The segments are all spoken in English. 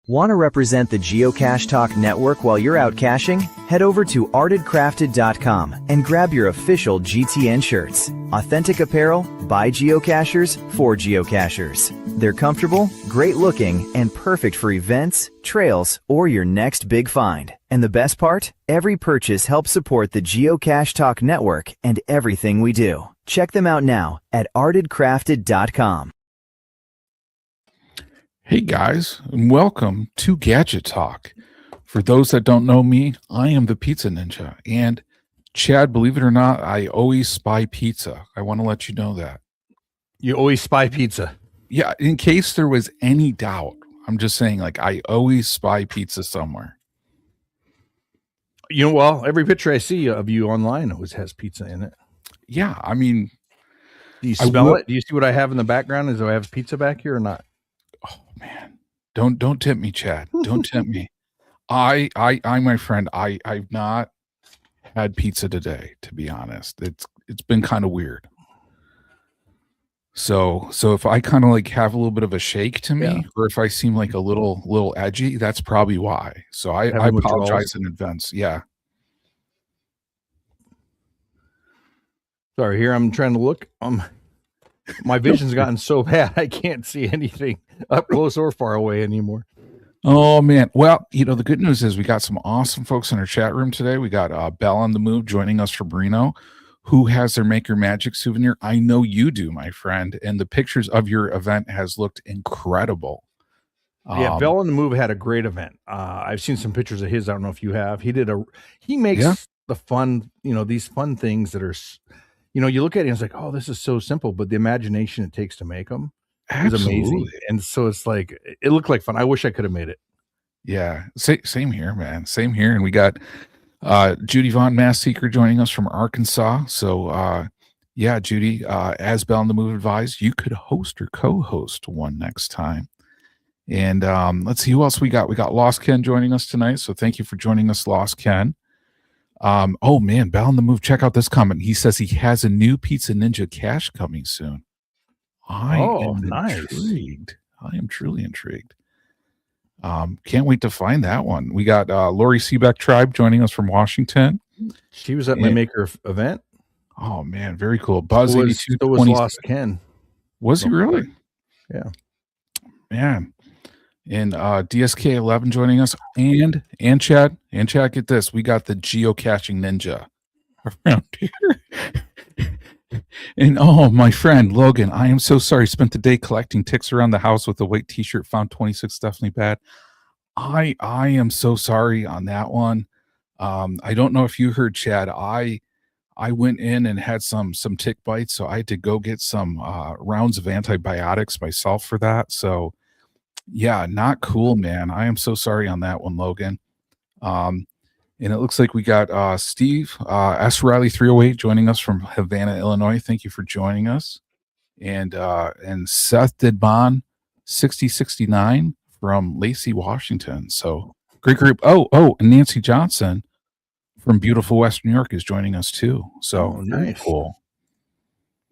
Want to represent the Geocache Talk network while you're out caching? Head over to artedcrafted.com and grab your official GTN shirts. Authentic apparel by geocachers for geocachers. They're comfortable, great looking, and perfect for events, trails, or your next big find. And the best part? Every purchase helps support the Geocache Talk network and everything we do. Check them out now at artedcrafted.com. Hey guys, and welcome to Gadget Talk. For those that don't know me, I am the Pizza Ninja. And Chad, believe it or not, I always spy pizza. I want to let you know that. You always spy pizza? Yeah, in case there was any doubt. I'm just saying, like, I always spy pizza somewhere. You know, well, every picture I see of you online always has pizza in it. Yeah, I mean... Do you smell it? Do you see what I have in the background? Do I have pizza back here or not? Oh man, don't tempt me, Chad. Don't tempt me. I, my friend, I've not had pizza today, to be honest. It's been kind of weird. So if I kind of like have a little bit of a shake to me, or if I seem like a little edgy, that's probably why. So I apologize in advance. Yeah. Sorry, here I'm trying to look. My vision's gotten so bad I can't see anything up close or far away anymore. Oh man. Well, you know, the good news is we got some awesome folks in our chat room today. We got Belle on the Move joining us from Reno, who has their Make Your Magic souvenir. I know you do, my friend. And the pictures of your event has looked incredible. Yeah, Belle on the Move had a great event. I've seen some pictures of his. I don't know if you have. He makes the fun, these fun things that are, you look at it and it's like, oh, this is so simple, but the imagination it takes to make them is amazing. And so it's like, it looked like fun. I wish I could have made it. Yeah. Same here, man. Same here. And we got Judy Vaughn, Mass Seeker, joining us from Arkansas. So, yeah, Judy, as Belle on the Move advised, you could host or co-host one next time. And let's see who else we got. We got Lost Ken joining us tonight. So thank you for joining us, Lost Ken. Oh man, Belle on the Move. Check out this comment. He says he has a new Pizza Ninja cache coming soon. I am intrigued. I am truly intrigued. Can't wait to find that one. We got Lori Seebeck Tribe joining us from Washington. She was at my Maker event. Oh man, very cool. Buzz was Lost Ken. Was he really? Yeah. Man. And DSK 11 joining us, and Chad, get this, we got the geocaching ninja around here. And oh, my friend Logan, I am so sorry. Spent the day collecting ticks around the house with a white t-shirt. Found 26 definitely bad. I am so sorry on that one. I don't know if you heard, Chad. I went in and had some tick bites, so I had to go get some rounds of antibiotics myself for that. So yeah, not cool, man. I am so sorry on that one, Logan. And it looks like we got Steve S. Riley 308 joining us from Havana, Illinois. Thank you for joining us. And Seth Didbon 6069 from Lacey, Washington. So great group. Oh, and Nancy Johnson from beautiful Western New York is joining us too. So nice. Very cool.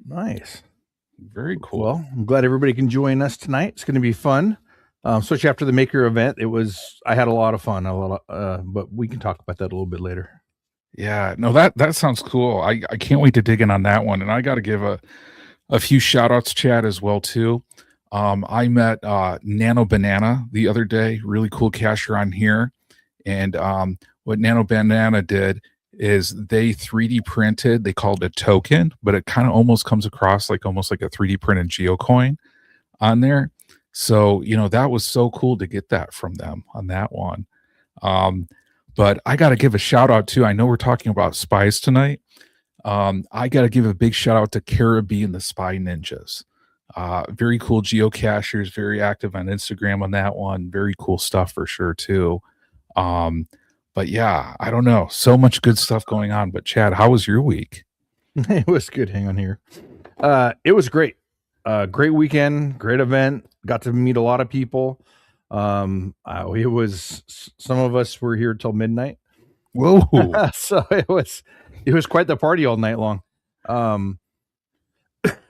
Nice. Very cool. Well, I'm glad everybody can join us tonight. It's going to be fun. Especially after the Maker event, I had a lot of fun, but we can talk about that a little bit later. Yeah, no, that sounds cool. I can't wait to dig in on that one. And I got to give a few shout outs, Chad, as well, too. I met Nano Banana the other day, really cool cacher on here. And what Nano Banana did is they 3D printed, they called it a token, but it kind of almost comes across like almost like a 3D printed geocoin on there. So, that was so cool to get that from them on that one. But I got to give a shout out too. I know we're talking about spies tonight. I got to give a big shout out to Caribbean, the Spy Ninjas. Very cool geocachers, very active on Instagram on that one. Very cool stuff for sure too. But yeah, I don't know. So much good stuff going on. But Chad, how was your week? It was good. Hang on here. It was great. Great weekend, great event. Got to meet a lot of people. It was some of us were here till midnight. Whoa! So it was quite the party all night long.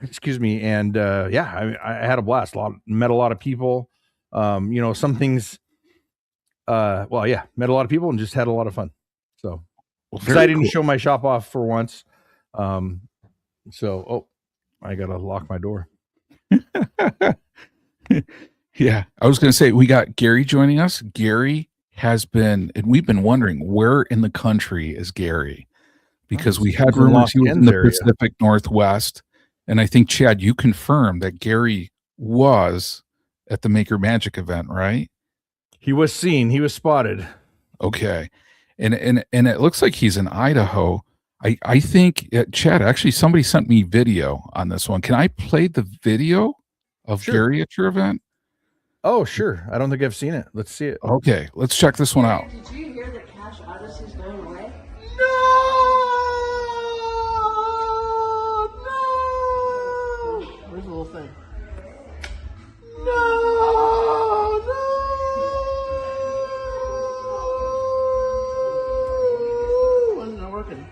Excuse me, and I had a blast. Met a lot of people. Some things. Met a lot of people and just had a lot of fun. So, because I didn't show my shop off for once. I gotta lock my door. Yeah, I was gonna say we got Gary joining us. Gary has been, and we've been wondering where in the country is Gary, because we had rumors he was in the Pacific Northwest, and I think Chad, you confirmed that Gary was at the Maker Magic event, right? He was seen. He was spotted. Okay, and it looks like he's in Idaho. I think Chad, actually somebody sent me video on this one. Can I play the video of Gary at your event? Oh, sure. I don't think I've seen it. Let's see it. Okay, let's check this one out. Did you hear that Cash Odyssey is going away? No! Where's the little thing? No! Why isn't it working?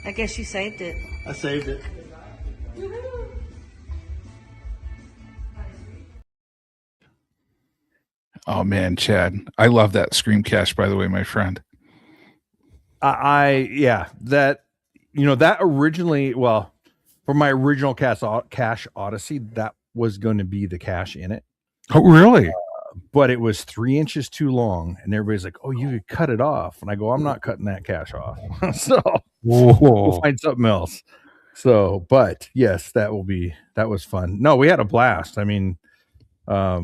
I guess you saved it. I saved it. Oh man, Chad, I love that Scream Cache, by the way, my friend. That originally, for my original Cache Odyssey, that was going to be the cache in it. Oh, really? But it was 3 inches too long, and everybody's like, "Oh, you could cut it off." And I go, "I'm not cutting that cache off." So we'll find something else. So, but yes, that was fun. No, we had a blast. I mean, I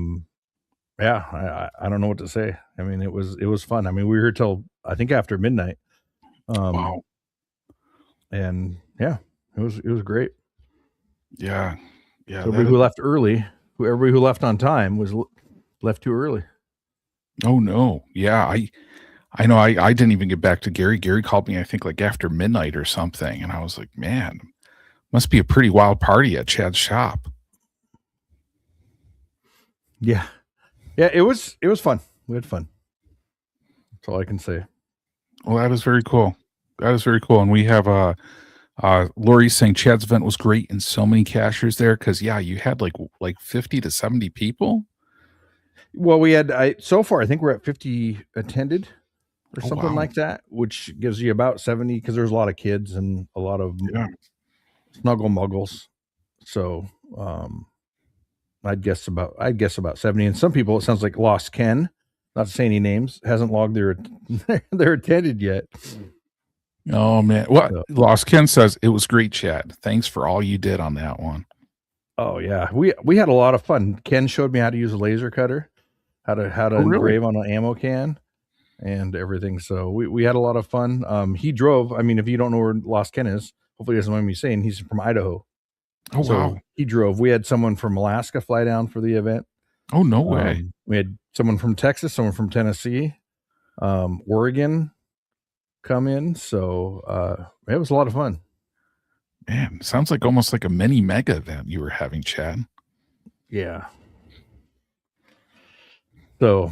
don't know what to say. I mean, it was fun. I mean, we were here till I think after midnight. Wow. And yeah, it was great. Yeah. So everybody who left early, everybody who left on time was left too early. Oh no. Yeah. I know I didn't even get back to Gary. Gary called me, I think like after midnight or something. And I was like, man, must be a pretty wild party at Chad's shop. Yeah. Yeah. It was fun. We had fun. That's all I can say. Well, that is very cool. That is very cool. And we have Lori saying Chad's event was great and so many cashers there. Cause yeah, you had like 50 to 70 people. Well, we had so far, I think we're at 50 attended or something like that, which gives you about 70 because there's a lot of kids and a lot of snuggle muggles. So I'd guess about 70. And some people, it sounds like Lost Ken, not to say any names, hasn't logged their attended yet. Oh man. Well, Lost Ken says it was great, Chad. Thanks for all you did on that one. Oh yeah. We had a lot of fun. Ken showed me how to use a laser cutter, how to engrave on an ammo can and everything. So we had a lot of fun. He drove. I mean, if you don't know where Lost Ken is, hopefully he doesn't mind me saying he's from Idaho. Oh, so wow. He drove. We had someone from Alaska fly down for the event. Oh, no way. We had someone from Texas, someone from Tennessee, Oregon come in. So it was a lot of fun. Man, sounds like almost like a mini mega event you were having, Chad. Yeah. So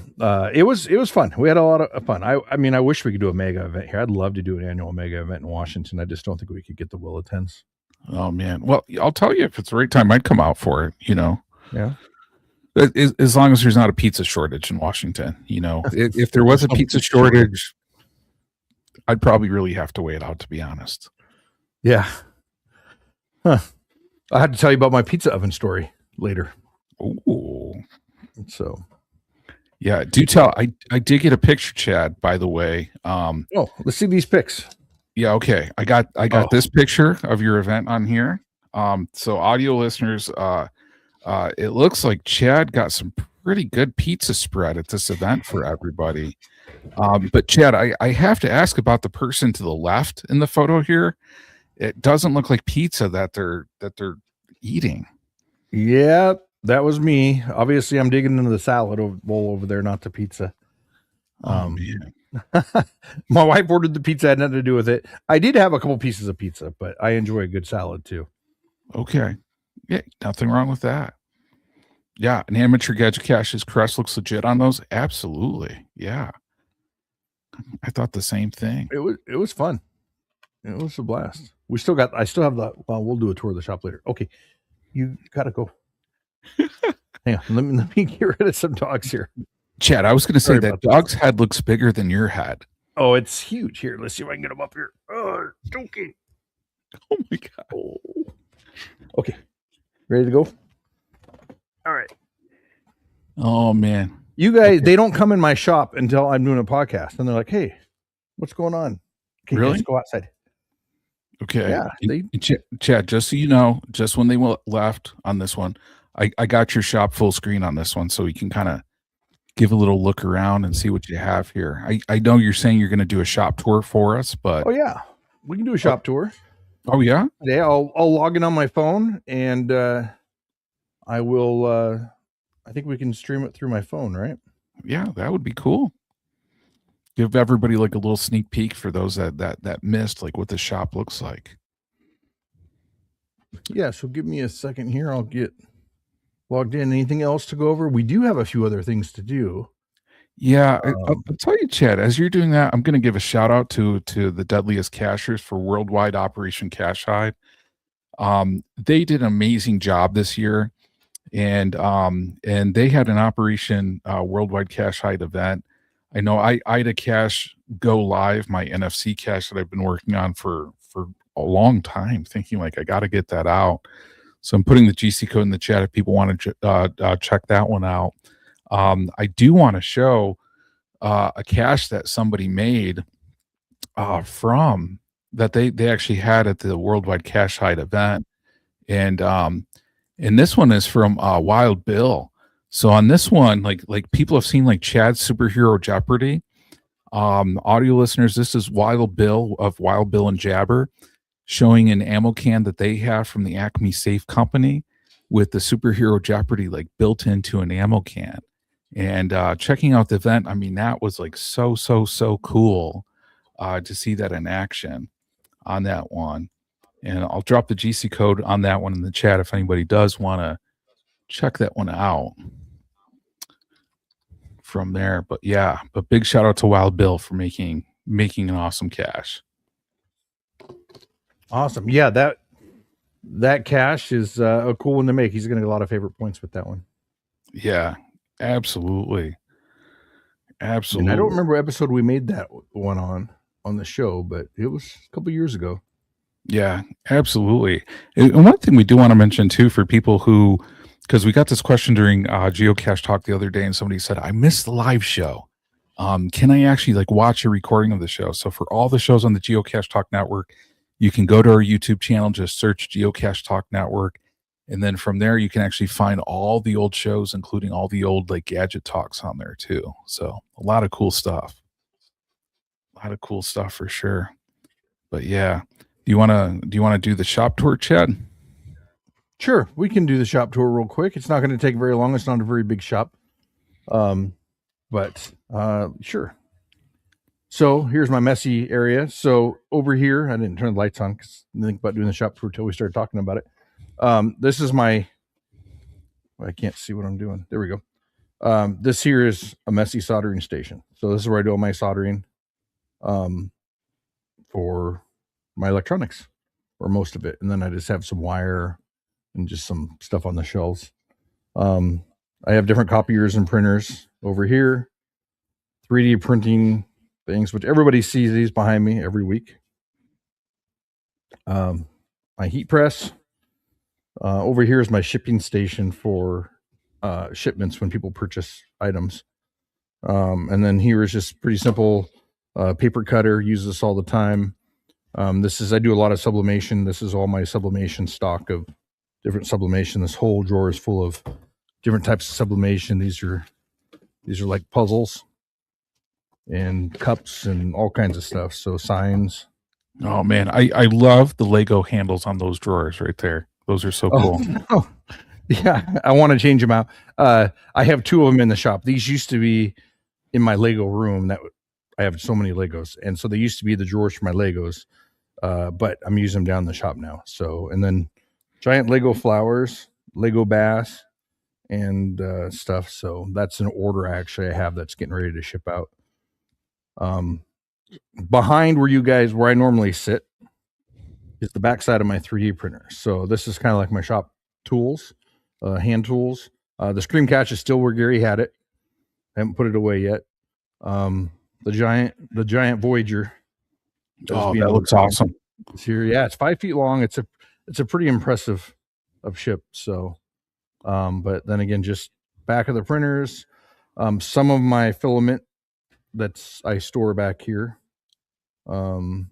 it was fun. We had a lot of fun. I mean, I wish we could do a mega event here. I'd love to do an annual mega event in Washington. I just don't think we could get the Willetons. Oh man. Well, I'll tell you, if it's the right time, I'd come out for it, Yeah. As long as there's not a pizza shortage in Washington, if there was a pizza shortage, I'd probably really have to wait out, to be honest. Yeah. Huh. I had to tell you about my pizza oven story later. Ooh. So. Yeah, do tell. I did get a picture, Chad, by the way. Let's see these pics. Yeah, okay. I got this picture of your event on here. So audio listeners, it looks like Chad got some pretty good pizza spread at this event for everybody. But Chad, I have to ask about the person to the left in the photo here. It doesn't look like pizza that they're eating. Yeah, that was me. Obviously, I'm digging into the salad bowl over there, not the pizza. Man. My wife ordered the pizza, had nothing to do with it. I did have a couple pieces of pizza, but I enjoy a good salad too. Okay. Yeah, nothing wrong with that. Yeah, an amateur gadget cache's crest looks legit on those. Absolutely. Yeah. I thought the same thing. It was fun. It was a blast. I still have the, well, we'll do a tour of the shop later. Okay. You gotta go. Hang on. Let me get rid of some dogs here. Chad, I was going to say that dog's head looks bigger than your head. Oh, it's huge. Here, let's see if I can get him up here. Oh, okay. Oh my God. Oh. Okay. Ready to go? All right. Oh man. You guys, they don't come in my shop until I'm doing a podcast, and they're like, "Hey, what's going on? Okay, really? Let's go outside." Okay. Yeah. Chad, just so you know, just when they left on this one, I got your shop full screen on this one, so we can kind of give a little look around and see what you have here. I know you're saying you're going to do a shop tour for us, but oh yeah, we can do a shop tour. Oh yeah. Yeah, I'll log in on my phone, and I will. I think we can stream it through my phone, right? Yeah, that would be cool. Give everybody like a little sneak peek for those that missed like what the shop looks like. Yeah, so give me a second here. I'll get logged in. Anything else to go over? We do have a few other things to do. Yeah, I'll tell you, Chad, as you're doing that, I'm going to give a shout out to the Deadliest Cachers for Worldwide Operation Cache Hide. They did an amazing job this year, and they had an Operation Worldwide Cache Hide event. I know I had a cache go live, my NFC cache that I've been working on for a long time, thinking like I got to get that out. So I'm putting the GC code in the chat if people want to check that one out. I do want to show a cache that somebody made from that they actually had at the Worldwide Cache Hide event, and this one is from Wild Bill. So on this one, like people have seen like Chad's Superhero Jeopardy. Audio listeners, this is Wild Bill of Wild Bill and Jabber showing an ammo can that they have from the Acme Safe Company with the Superhero Jeopardy like built into an ammo can. And checking out the event, I mean, that was like so cool to see that in action on that one. And I'll drop the GC code on that one in the chat if anybody does want to check that one out from there. But yeah, but big shout out to Wild Bill for making an awesome cache. Awesome. Yeah, that cache is a cool one to make. He's going to get a lot of favorite points with that one. Yeah, absolutely. And I don't remember what episode we made that one on the show, but it was a couple years ago. Yeah, absolutely. And one thing we do want to mention too for people who, because we got this question during Geocache Talk the other day, and somebody said, I missed the live show. Can I actually like watch a recording of the show? So for all the shows on the Geocache Talk Network, you can go to our YouTube channel, just search Geocache Talk Network. And then from there, you can actually find all the old shows, including all the old like Gadget Talks on there too. So a lot of cool stuff. A lot of cool stuff for sure. But yeah, do you want to do the shop tour, Chad? Sure, we can do the shop tour real quick. It's not going to take very long. It's not a very big shop. But sure. So here's my messy area. So over here, I didn't turn the lights on because I didn't think about doing the shop tour until we started talking about it. This is I can't see what I'm doing. There we go. This here is a messy soldering station. So this is where I do all my soldering for my electronics, or most of it. And then I just have some wire and just some stuff on the shelves. I have different copiers and printers over here, 3D printing things, which everybody sees these behind me every week. My heat press. Over here is my shipping station for shipments when people purchase items. And then here is just pretty simple paper cutter. Use this all the time. I do a lot of sublimation. This is all my sublimation stock of different sublimation. This whole drawer is full of different types of sublimation. These are like puzzles and cups and all kinds of stuff. So signs. Oh man, I love the Lego handles on those drawers right there. Those are so cool. Oh, yeah, I want to change them out. I have 2 of them in the shop. These used to be in my Lego room. I have so many Legos, and so they used to be the drawers for my Legos. But I'm using them down in the shop now. So, and then giant Lego flowers, Lego bass, and stuff. So that's an order actually I have that's getting ready to ship out. Behind where I normally sit is the backside of my 3D printer. So this is kind of like my shop tools, hand tools. The Scream Catch is still where Gary had it. I haven't put it away yet. The giant Voyager. Oh, that looks awesome. It's here. Yeah, it's 5 feet long. It's a pretty impressive of ship. So, but then again, just back of the printers, some of my filament I store back here. And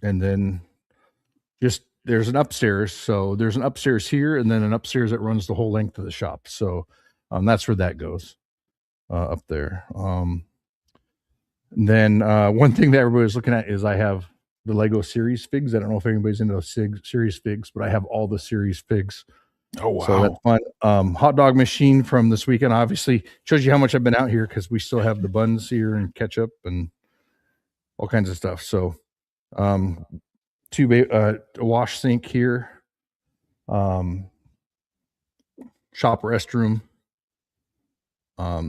then just there's an upstairs. So there's an upstairs here and then an upstairs that runs the whole length of the shop. So that's where that goes up there. Then one thing that everybody's looking at is I have the Lego series figs. I don't know if anybody's into those series figs, but I have all the series figs. Oh, wow. So that's fun. Hot dog machine from this weekend obviously shows you how much I've been out here because we still have the buns here and ketchup and all kinds of stuff. So a wash sink here, shop restroom,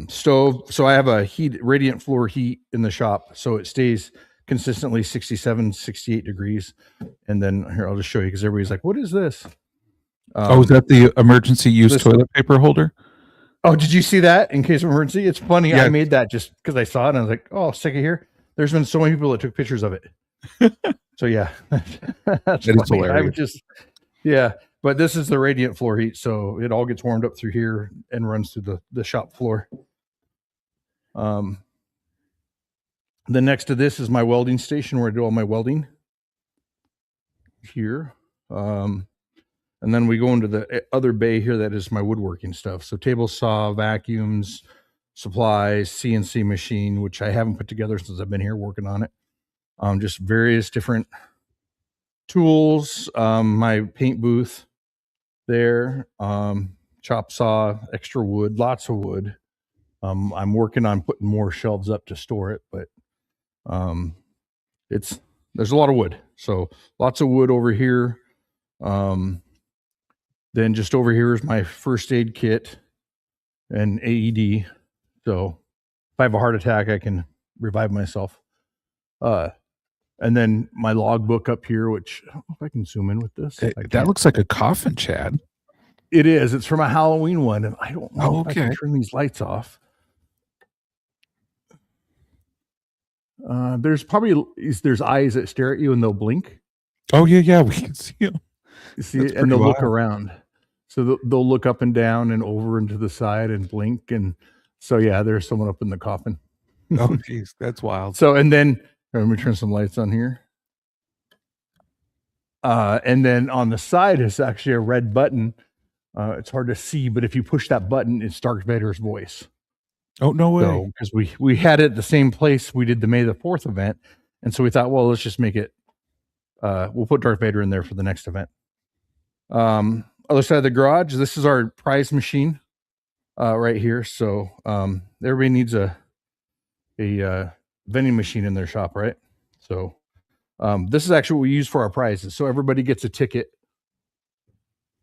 stove. So I have a radiant floor heat in the shop. So it stays consistently 67, 68 degrees. And then here, I'll just show you because everybody's like, what is this? Is that the emergency use toilet paper holder? Oh, did you see that in case of emergency? It's funny. Yeah. I made that just because I saw it and I was like, oh, stick it here. There's been so many people that took pictures of it. So yeah, that's hilarious. But this is the radiant floor heat. So it all gets warmed up through here and runs through the shop floor. Then next to this is my welding station where I do all my welding here. And then we go into the other bay here that is my woodworking stuff. So table saw, vacuums, supplies, CNC machine, which I haven't put together since I've been here working on it. Just various different tools, my paint booth there, chop saw, extra wood, lots of wood. I'm working on putting more shelves up to store it, but there's a lot of wood. So lots of wood over here. Then just over here is my first aid kit and AED. So if I have a heart attack, I can revive myself. And then my logbook up here, which I don't know if I can zoom in with this. That looks like a coffin, Chad. It is. It's from a Halloween one. And I don't know if I can turn these lights off. There's eyes that stare at you and they'll blink. Oh, yeah. We can see them. You see it, and they'll look around. So they'll look up and down and over and to the side and blink. And so, yeah, there's someone up in the coffin. Oh, geez. That's wild. So, and then let me turn some lights on here. And then on the side is actually a red button. It's hard to see, but if you push that button, it's Darth Vader's voice. Oh, no way. So, because we had it at the same place we did the May the 4th event. And so we thought, well, let's just make it, we'll put Darth Vader in there for the next event. Other side of the garage, this is our prize machine right here. So everybody needs a vending machine in their shop, right? So this is actually what we use for our prizes. So everybody gets a ticket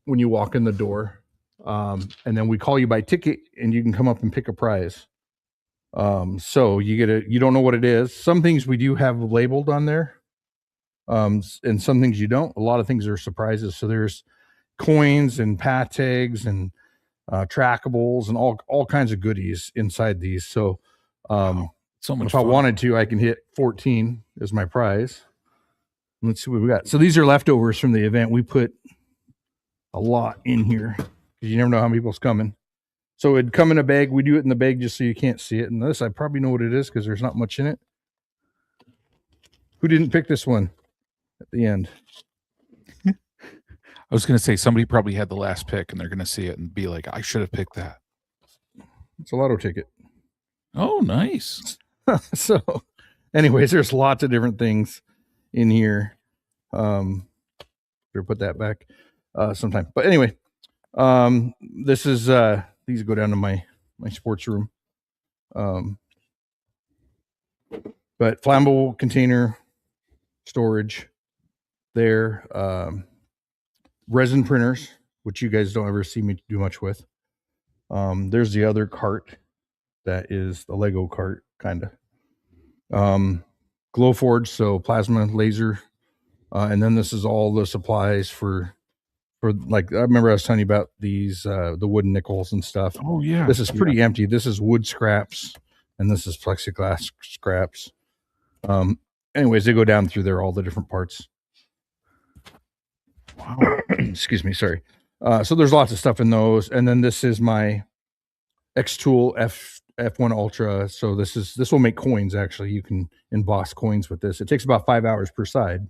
when you walk in the door. And then we call you by ticket and you can come up and pick a prize. So you don't know what it is. Some things we do have labeled on there. And some things you don't. A lot of things are surprises. So there's coins and pat tags and trackables and all kinds of goodies inside these. So so much if fun. I wanted to, I can hit 14 as my prize. Let's see what we got. So these are leftovers from the event. We put a lot in here because you never know how many people's coming. So it'd come in a bag. We do it in the bag just so you can't see it. And this, I probably know what it is because there's not much in it. Who didn't pick this one at the end? I was going to say somebody probably had the last pick and they're going to see it and be like, I should have picked that. It's a lotto ticket. Oh, nice. So, anyways, there's lots of different things in here. Better put that back sometime. But anyway, this is these go down to my sports room. But flammable container storage there. Resin printers, which you guys don't ever see me do much with. There's the other cart that is the Lego cart, kind of. Glowforge, so plasma laser. And then this is all the supplies for like, I remember I was telling you about these, the wooden nickels and stuff. Oh, yeah. This is pretty empty. This is wood scraps, and this is plexiglass scraps. Anyways, they go down through there, all the different parts. Wow. Excuse me. Sorry. So there's lots of stuff in those. And then this is my X-Tool F1 Ultra. So this will make coins. Actually, you can emboss coins with this. It takes about 5 hours per side.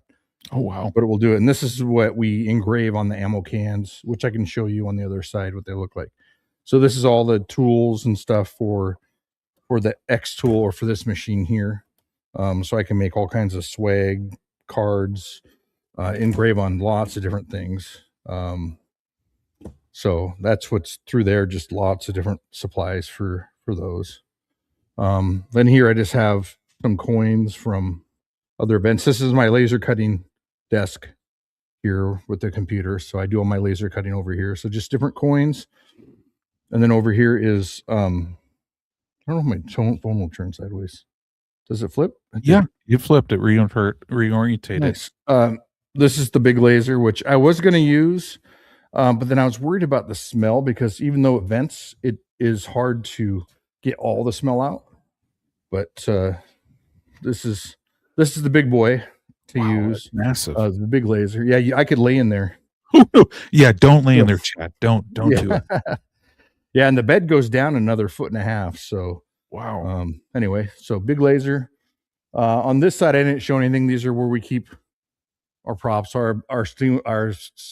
Oh, wow. But it will do it. And this is what we engrave on the ammo cans, which I can show you on the other side what they look like. So this is all the tools and stuff for the X-Tool or for this machine here. So I can make all kinds of swag, cards, engrave on lots of different things. So that's what's through there, just lots of different supplies for those. Then here I just have some coins from other events. This is my laser cutting desk here with the computer. So I do all my laser cutting over here. So just different coins. And then over here is, I don't know if my phone will turn sideways. Does it flip? Yeah, you flipped it, reorientated. Nice. This is the big laser, which I was going to use, but then I was worried about the smell because even though it vents, it is hard to get all the smell out. But this is the big boy to use. Massive. The big laser. Yeah, I could lay in there. Yeah, don't lay in there, Chad. Don't do it. Yeah, and the bed goes down another 1.5 feet. So wow. Anyway, so big laser. On this side, I didn't show anything. These are where we keep our props, our Ghostbusters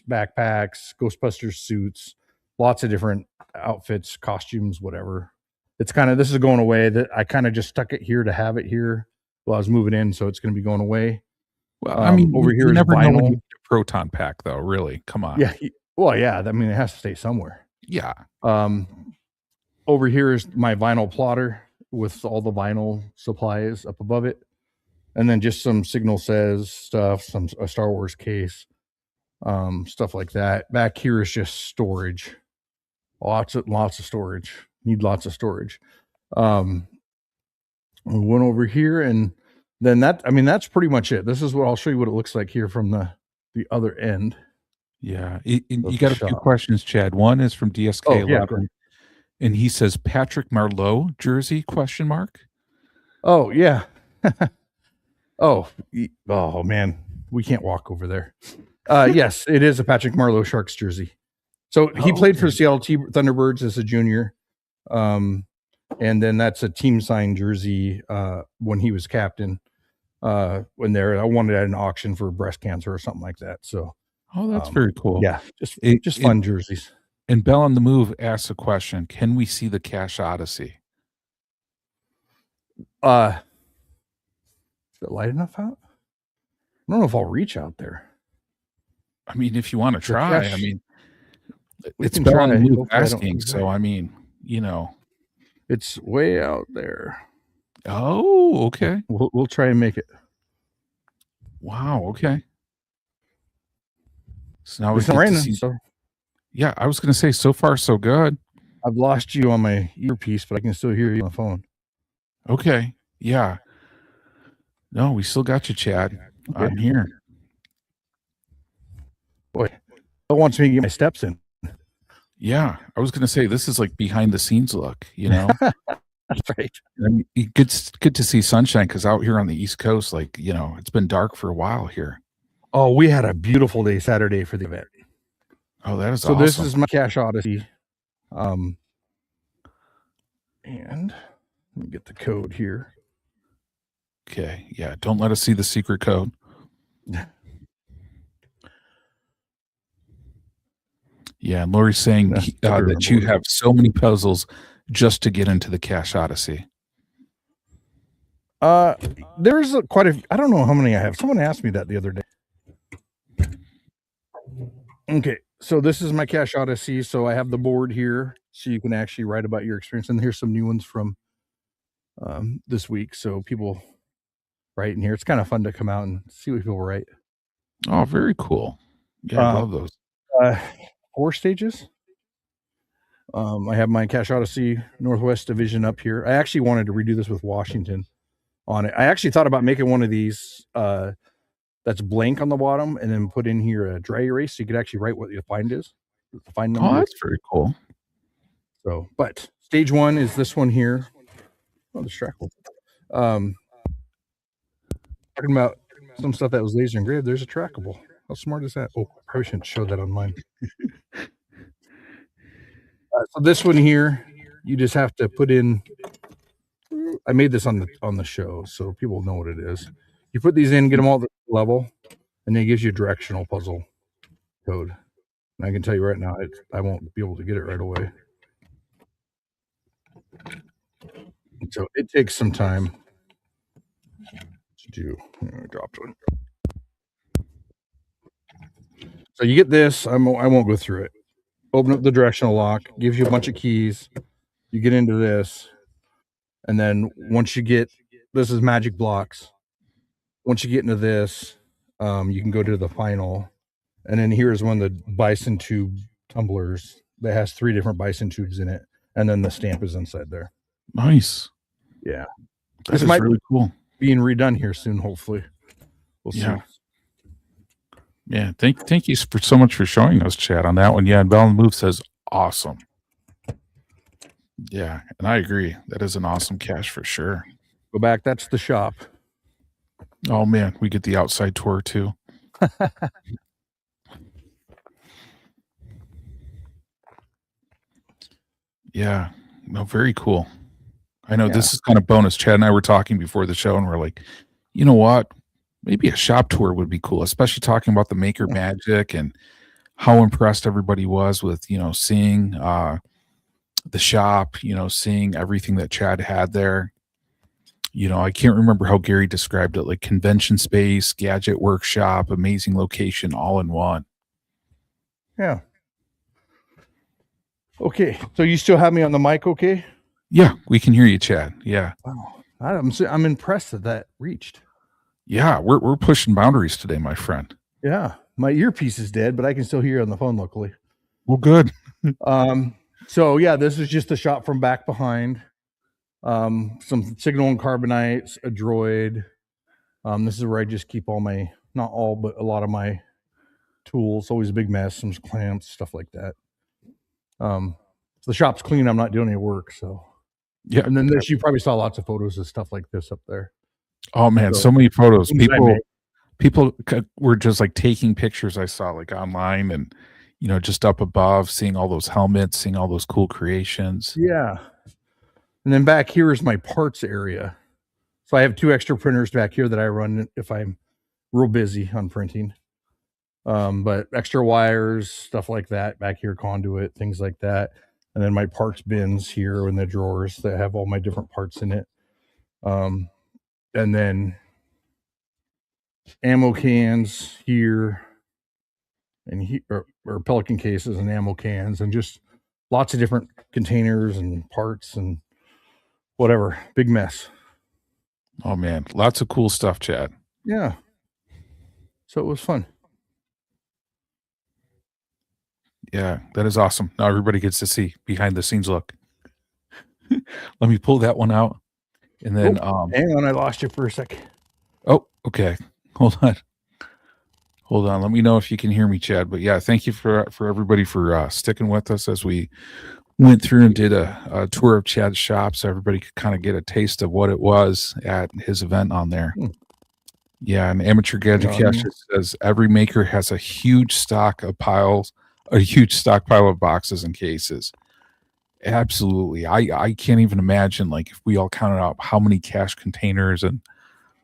backpacks, Ghostbusters suits, lots of different outfits, costumes, whatever. It's kind of, this is going away. That I kind of just stuck it here to have it here while I was moving in, so it's going to be going away. Well, I mean, over here you is never know when vinyl. you get a proton pack, though. Really, come on. Yeah, well, yeah. I mean, it has to stay somewhere. Yeah. Over here is my vinyl plotter with all the vinyl supplies up above it. And then just some Signal Says stuff, a Star Wars case, stuff like that. Back here is just storage. Lots of storage. Need lots of storage. We went over here, and then that's pretty much it. This is what I'll show you what it looks like here from the other end. Yeah. You got a few questions, Chad. One is from DSK 11. And he says, Patrick Marleau jersey, question mark? Oh, yeah. Oh man, we can't walk over there. Yes, it is a Patrick Marleau Sharks jersey. So he played for Seattle Thunderbirds as a junior. And then that's a team signed jersey when he was captain. I wanted at an auction for breast cancer or something like that. So that's very cool. Yeah, just fun jerseys. And Bell on the Move asks a question. Can we see the Cache Odyssey? Is it light enough out? I don't know if I'll reach out there. I mean, if you want to try, I mean, it's can Bell try. on the Move asking. So, I mean, it's way out there. Oh, okay. We'll try and make it. Wow. Okay. So now it's not raining. So. Yeah, I was going to say, so far, so good. I've lost you on my earpiece, but I can still hear you on the phone. Okay. Yeah. No, we still got you, Chad. Okay. I'm here. Boy, I want me to get my steps in. Yeah, I was going to say, this is like behind the scenes look, That's right. I mean, it's good to see sunshine because out here on the East Coast, it's been dark for a while here. Oh, we had a beautiful day Saturday for the event. Oh, that is so awesome. This is my Cache Odyssey. And let me get the code here. Okay. Yeah. Don't let us see the secret code. Yeah, and Lori's saying that you have so many puzzles just to get into the Cache Odyssey. There's quite a. I don't know how many I have. Someone asked me that the other day. Okay, so this is my Cache Odyssey. So I have the board here, so you can actually write about your experience. And here's some new ones from this week. So people write in here. It's kind of fun to come out and see what people write. Oh, very cool. Yeah, I love those. 4 stages. I have my Cache Odyssey Northwest Division up here. I actually wanted to redo this with Washington on it. I actually thought about making one of these that's blank on the bottom and then put in here a dry erase so you could actually write what your find is. The find number. Oh, that's very cool. So, but stage 1 is this one here. Oh, the trackable. Talking about some stuff that was laser engraved. There's a trackable. How smart is that? Oh, I probably shouldn't show that on mine. So this one here, you just have to put in. I made this on the show, so people know what it is. You put these in, get them all at the level, and then it gives you a directional puzzle code. And I can tell you right now, I won't be able to get it right away. So it takes some time to do. I dropped one. So you get this. I won't go through it. Open up the directional lock. Gives you a bunch of keys. You get into this, and then once you get, this is magic blocks. Once you get into this, you can go to the final, and then here's one of the bison tube tumblers that has 3 different bison tubes in it, and then the stamp is inside there. Nice. Yeah, this might really cool. Being redone here soon, hopefully. We'll see. Yeah, thank you so much for showing us, Chad, on that one. Yeah, and Bell and Move says awesome. Yeah, and I agree. That is an awesome cache for sure. Go back. That's the shop. Oh man, we get the outside tour too. Yeah, no, very cool. I know this is kind of bonus. Chad and I were talking before the show, and we're like, you know what? Maybe a shop tour would be cool, especially talking about the Maker Magic and how impressed everybody was with, seeing the shop, seeing everything that Chad had there. I can't remember how Gary described it, like convention space, gadget workshop, amazing location, all in one. Yeah. Okay. So you still have me on the mic, okay? Yeah, we can hear you, Chad. Yeah. Wow. I'm impressed that reached. Yeah, we're pushing boundaries today, my friend. Yeah. My earpiece is dead, but I can still hear you on the phone, luckily. Well, good. So yeah, this is just a shot from back behind. Some signal and carbonates, a droid. This is where I just keep all my, not all, but a lot of my tools. Always a big mess, some clamps, stuff like that. So the shop's clean. I'm not doing any work. So yeah. And then this, you probably saw lots of photos of stuff like this up there. Oh man, so many photos. People were just like taking pictures. I saw like online and just up above, seeing all those helmets, seeing all those cool creations. Yeah. And then back here is my parts area. So I have 2 extra printers back here that I run if I'm real busy on printing. But extra wires, stuff like that back here, conduit, things like that. And then my parts bins here in the drawers that have all my different parts in it. And then ammo cans here and here, or Pelican cases and ammo cans, and just lots of different containers and parts and whatever. Big mess. Oh man, lots of cool stuff, Chad. Yeah. So it was fun. Yeah, that is awesome. Now everybody gets to see behind the scenes look. Let me pull that one out. And then hang on, I lost you for a sec. Oh, okay. Hold on. Let me know if you can hear me, Chad. But yeah, thank you for everybody for sticking with us as we went through and did a tour of Chad's shop, so everybody could kind of get a taste of what it was at his event on there. Yeah, and Amateur Gadget Cache says every maker has a huge stockpile of boxes and cases. Absolutely. I can't even imagine, like, if we all counted up how many cache containers and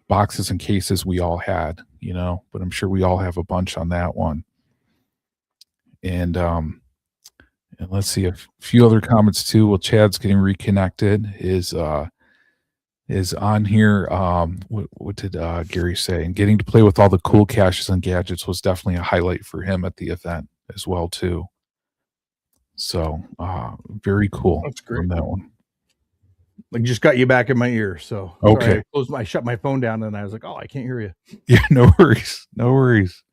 boxes and cases we all had, but I'm sure we all have a bunch on that one. And And let's see a few other comments too. Well, Chad's getting reconnected. Is on here. What did Gary say? And getting to play with all the cool caches and gadgets was definitely a highlight for him at the event as well too. So very cool. That's great. On that one. Like just got you back in my ear. So okay, sorry, I shut my phone down and I was like, oh, I can't hear you. Yeah, no worries, no worries.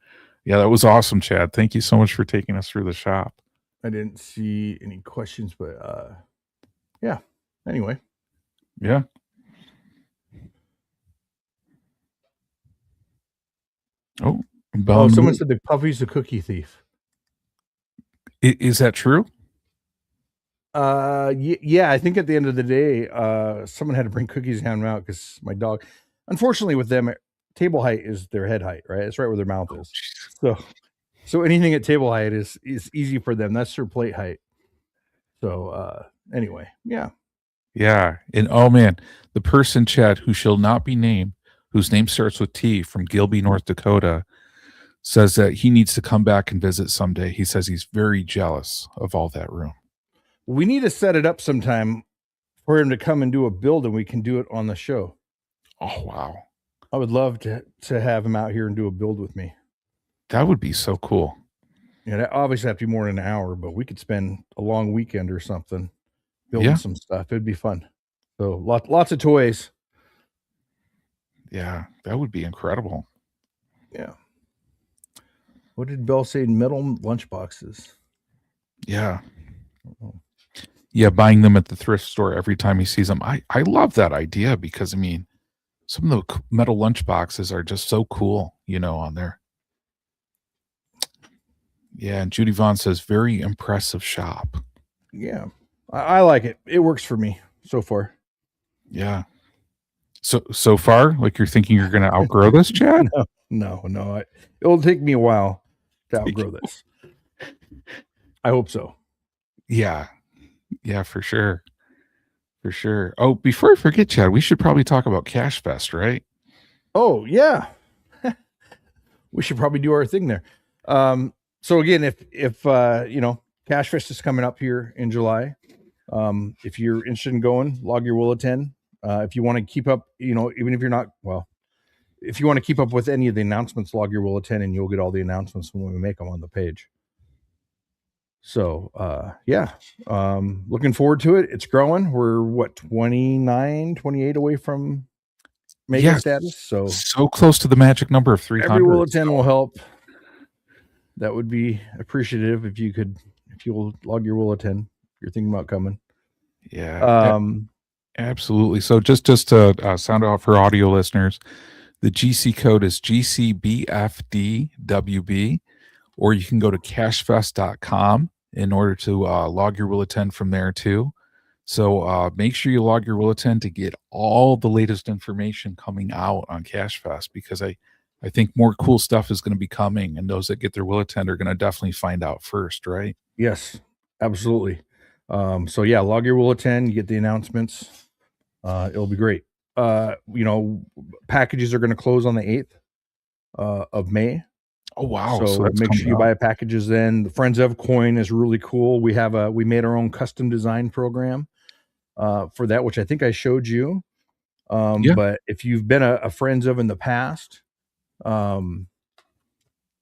Yeah, that was awesome, Chad. Thank you so much for taking us through the shop. I didn't see any questions, but yeah. Anyway, yeah. Oh, someone said the puppy's a cookie thief. Is that true? Yeah, I think at the end of the day, someone had to bring cookies and hand them out because my dog, unfortunately with them, table height is their head height, right? It's right where their mouth is. So anything at table height is easy for them. That's their plate height. So anyway, yeah. Yeah. And oh man, the person, Chad, who shall not be named, whose name starts with T, from Gilby, North Dakota, says that he needs to come back and visit someday. He says he's very jealous of all that room. We need to set it up sometime for him to come and do a build, and we can do it on the show. Oh, wow. I would love to have him out here and do a build with me. That would be so cool. Yeah, that obviously have to be more than an hour, but we could spend a long weekend or something building some stuff. It'd be fun. So lots of toys. Yeah, that would be incredible. Yeah. What did Bell say? Metal lunchboxes. Yeah. Yeah, buying them at the thrift store every time he sees them. I love that idea because, I mean, some of the metal lunchboxes are just so cool, on there. Yeah, and Judy Vaughn says, very impressive shop. Yeah, I like it. It works for me so far. Yeah. So far, like you're thinking you're going to outgrow this, Chad? No. It'll take me a while to outgrow this. I hope so. Yeah, for sure. For sure. Oh, before I forget, Chad, we should probably talk about Cache Fest, right? Oh, yeah. We should probably do our thing there. So again, if Cache Fest is coming up here in July. If you're interested in going, log your will attend. If you want to keep up, even if you're not, if you want to keep up with any of the announcements, log your will attend, and you'll get all the announcements when we make them on the page. So, looking forward to it. It's growing. We're 29, 28 away from mega status. So close to the magic number of 300. Every will attend will help. That would be appreciative if you'll log your will attend. If you're thinking about coming. Yeah. Absolutely. So just to sound off for audio listeners, the GC code is GCBFDWB, or you can go to cachefest.com in order to log your will attend from there too. So make sure you log your will attend to get all the latest information coming out on Cache Fest, because I think more cool stuff is going to be coming, and those that get their will attend are going to definitely find out first, right? Yes, absolutely. So yeah, log your will attend, you get the announcements. It'll be great. Packages are going to close on the 8th of May. Oh, wow. So make sure you buy packages then. The Friends of Coin is really cool. We made our own custom design program for that, which I think I showed you. But if you've been a Friends of in the past,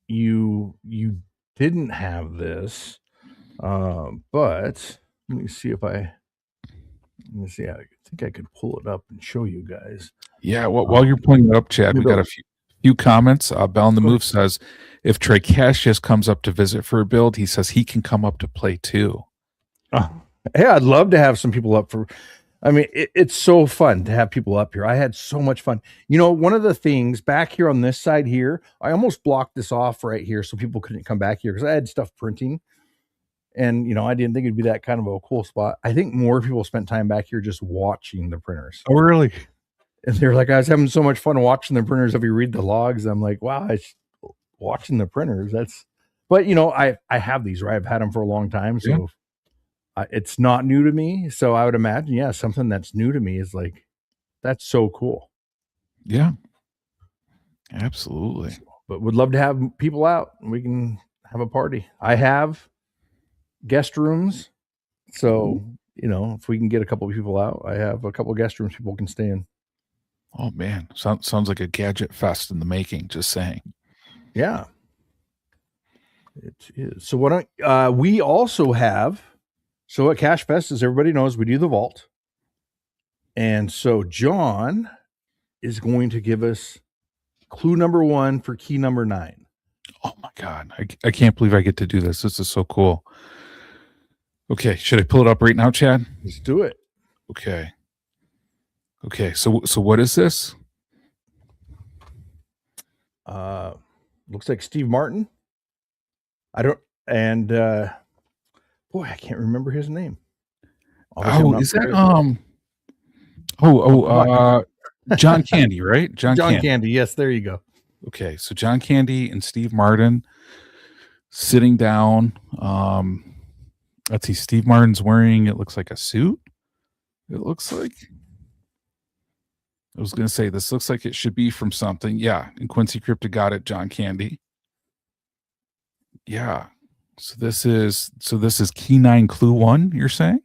you didn't have this, but let me see. I think I could pull it up and show you guys. Yeah, while you're pulling it up, Chad, we got a few comments. Bell on the Move says, if Trey Cassius comes up to visit for a build, he says he can come up to play too. Hey, I'd love to have some people up for. I mean, it's so fun to have people up here. I had so much fun. One of the things back here on this side here, I almost blocked this off right here so people couldn't come back here because I had stuff printing. And, I didn't think it'd be that kind of a cool spot. I think more people spent time back here just watching the printers. Oh, really? And they're like, I was having so much fun watching the printers. If you read the logs, I'm like, wow, watching the printers. But I have these, right? I've had them for a long time. So it's not new to me. So I would imagine, something that's new to me is like, that's so cool. Yeah, absolutely. But would love to have people out and we can have a party. I have guest rooms. So, if we can get a couple of people out, I have a couple of guest rooms people can stay in. Oh man, sounds like a gadget fest in the making. Just saying. Yeah, it is. So what we also have? So at Cache Fest, as everybody knows, we do the vault, and so John is going to give us clue number 1 for key number 9. Oh my God, I can't believe I get to do this. This is so cool. Okay, should I pull it up right now, Chad? Let's do it. Okay. So what is this? Looks like Steve Martin. I can't remember his name. Is that John Candy, right? John Candy. Yes, there you go. Okay, so John Candy and Steve Martin sitting down. Let's see, Steve Martin's wearing, it looks like a suit. It looks like, I was going to say, this looks like it should be from something. Yeah, and Quincy Crypto got it, John Candy. Yeah. So this is key 9 clue 1, you're saying?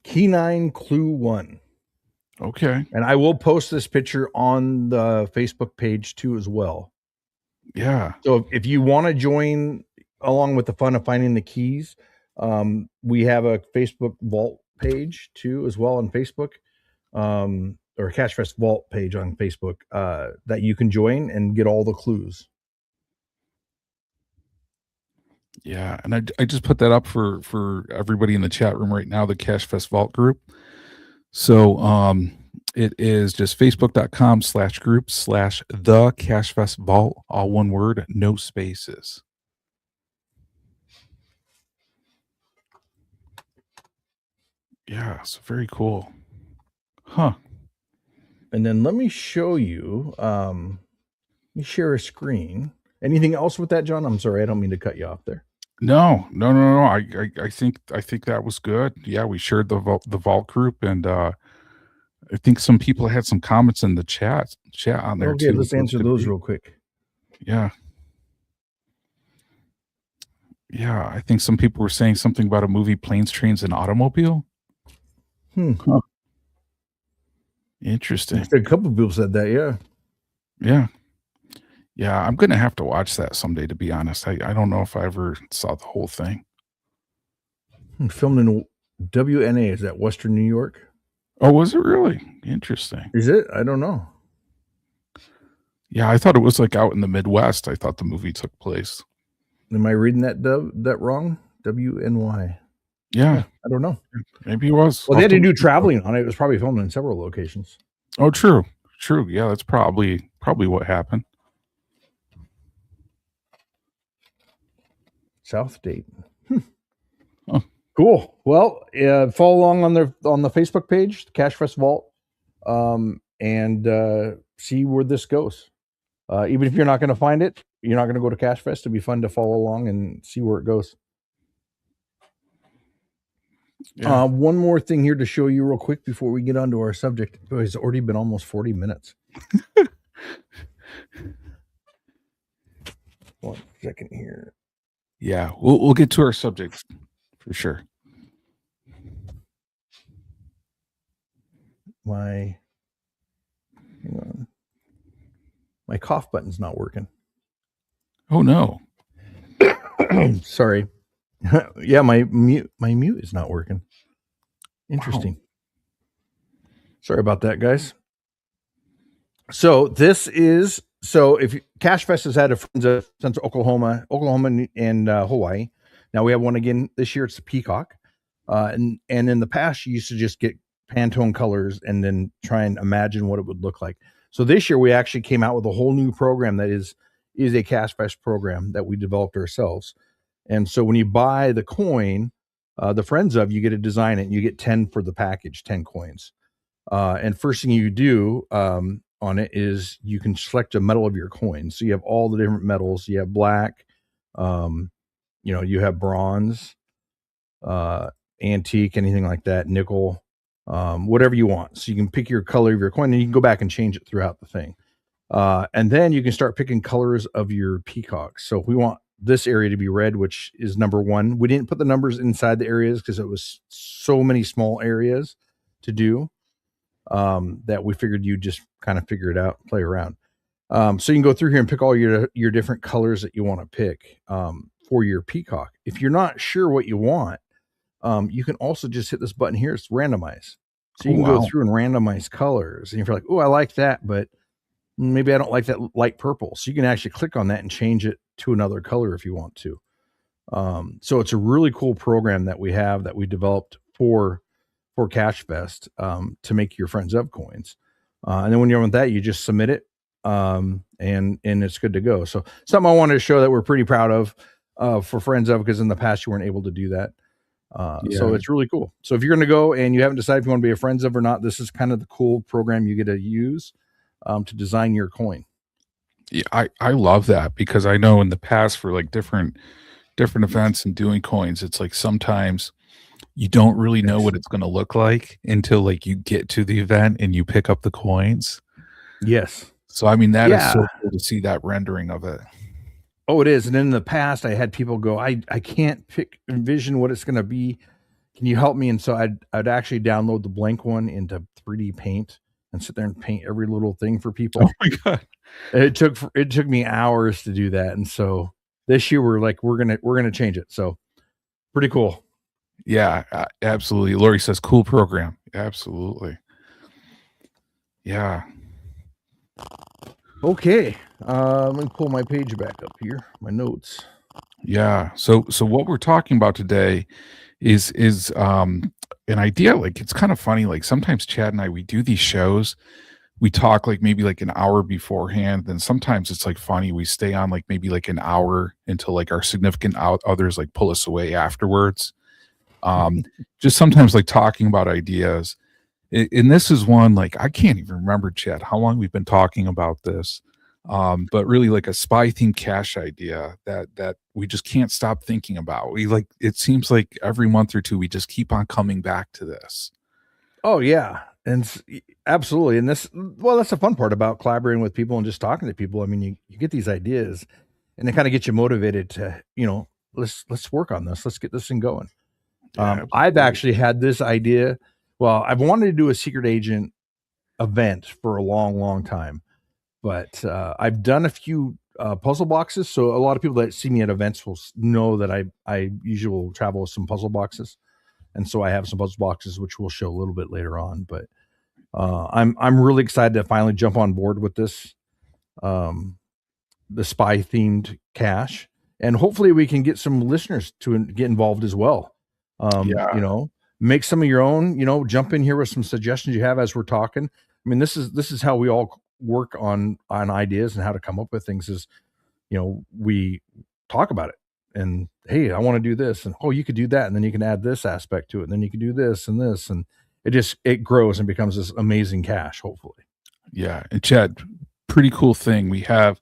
Key 9 clue 1. Okay. And I will post this picture on the Facebook page too as well. Yeah. So if you want to join along with the fun of finding the keys, we have a Facebook Vault page too as well on Facebook, or Cache Fest Vault page on Facebook, that you can join and get all the clues. Yeah, and I just put that up for everybody in the chat room right now, the Cache Fest Vault group. So it is just facebook.com/group/the Cache Fest Vault, all one word, no spaces. Yeah, so very cool. Huh. And then let me show you, let me share a screen. Anything else with that, John? I'm sorry, I don't mean to cut you off there. No. I think that was good. Yeah, we shared the vault group, and I think some people had some comments in the chat on there too. Okay, let's answer those real quick. Yeah. Yeah, I think some people were saying something about a movie, Planes, Trains, and Automobile. Huh. Interesting. A couple of people said that, yeah. Yeah, I'm going to have to watch that someday, to be honest. I don't know if I ever saw the whole thing. Filmed in WNA. Is that Western New York? Oh, was it really? Interesting. Is it? I don't know. Yeah, I thought it was like out in the Midwest. I thought the movie took place. Am I reading that wrong? WNY. Yeah. I don't know. Maybe it was. Well, they had to do traveling on it. It was probably filmed in several locations. Oh, true. Yeah, that's probably what happened. South Dayton. Oh. Cool. Well, follow along on the Facebook page, the Cache Fest Vault, and see where this goes. Even if you're not going to find it, you're not going to go to Cache Fest. It'd be fun to follow along and see where it goes. Yeah. One more thing here to show you real quick before we get on to our subject. It's already been almost 40 minutes. 1 second here. Yeah, we'll get to our subject for sure. Hang on. My cough button's not working. Oh no. Sorry. Yeah, my mute is not working. Interesting. Wow. Sorry about that, guys. So if Cache Fest has had a friends since Oklahoma and Hawaii. Now we have one again this year. It's the Peacock. And in the past, you used to just get Pantone colors and then try and imagine what it would look like. So this year we actually came out with a whole new program that is a Cache Fest program that we developed ourselves. And so when you buy the coin, the friends of, you get to design it, and you get 10 for the package, 10 coins. And first thing you do on it is you can select a metal of your coin. So you have all the different metals. You have black, you have bronze, antique, anything like that, nickel, whatever you want. So you can pick your color of your coin, and you can go back and change it throughout the thing. And then you can start picking colors of your peacocks. So if we want this area to be red, which is number 1. We didn't put the numbers inside the areas because it was so many small areas to do, that we figured you just kind of figure it out, play around. So you can go through here and pick all your different colors that you want to pick, for your peacock. If you're not sure what you want, you can also just hit this button here. It's randomize. So you can go through and randomize colors. And if you're like, oh, I like that, but maybe I don't like that light purple. So you can actually click on that and change it to another color if you want to. So it's a really cool program that we have that we developed for Cash Fest, to make your Friends of coins. And then when you're on that, you just submit it, and it's good to go. So something I wanted to show that we're pretty proud of, for Friends of, because in the past you weren't able to do that. So it's really cool. So if you're going to go and you haven't decided if you want to be a Friends of or not, this is kind of the cool program you get to use, to design your coin. Yeah, I love that, because I know in the past for like different events and doing coins, it's like sometimes you don't really know what it's going to look like until like you get to the event and you pick up the coins. Yes. So I mean, that is so cool to see that rendering of it. Oh, it is. And in the past, I had people go, I can't envision what it's going to be. Can you help me? And so I'd actually download the blank one into 3D Paint and sit there and paint every little thing for people. Oh my God. It took me hours to do that. And so this year we're like, we're going to change it. So pretty cool. Yeah, absolutely. Lori says, cool program. Absolutely. Yeah. Okay. Let me pull my page back up here, my notes. Yeah. So what we're talking about today is an idea. Like, it's kind of funny. Like sometimes Chad and I, we do these shows, we talk like maybe like an hour beforehand. Then sometimes it's like funny. We stay on like maybe like an hour until like our significant others like pull us away afterwards. Just sometimes like talking about ideas. And this is one, like, I can't even remember, Chad, how long we've been talking about this. But really like a spy themed cache idea that we just can't stop thinking about. We like, it seems like every month or two, we just keep on coming back to this. Oh yeah. And absolutely. And that's the fun part about collaborating with people and just talking to people. I mean, you get these ideas and they kind of get you motivated to, let's work on this. Let's get this thing going. I've actually had this idea. Well, I've wanted to do a secret agent event for a long, long time, but I've done a few puzzle boxes. So a lot of people that see me at events will know that I usually will travel with some puzzle boxes. And so I have some puzzle boxes, which we'll show a little bit later on, but I'm really excited to finally jump on board with this, the spy themed cache, and hopefully we can get some listeners to get involved as well. Make some of your own, jump in here with some suggestions you have as we're talking. I mean, this is how we all work on ideas and how to come up with things is, we talk about it and, hey, I want to do this, and, oh, you could do that. And then you can add this aspect to it. And then you can do this and this, and it grows and becomes this amazing cache, hopefully. Yeah. And Chad, pretty cool thing. We have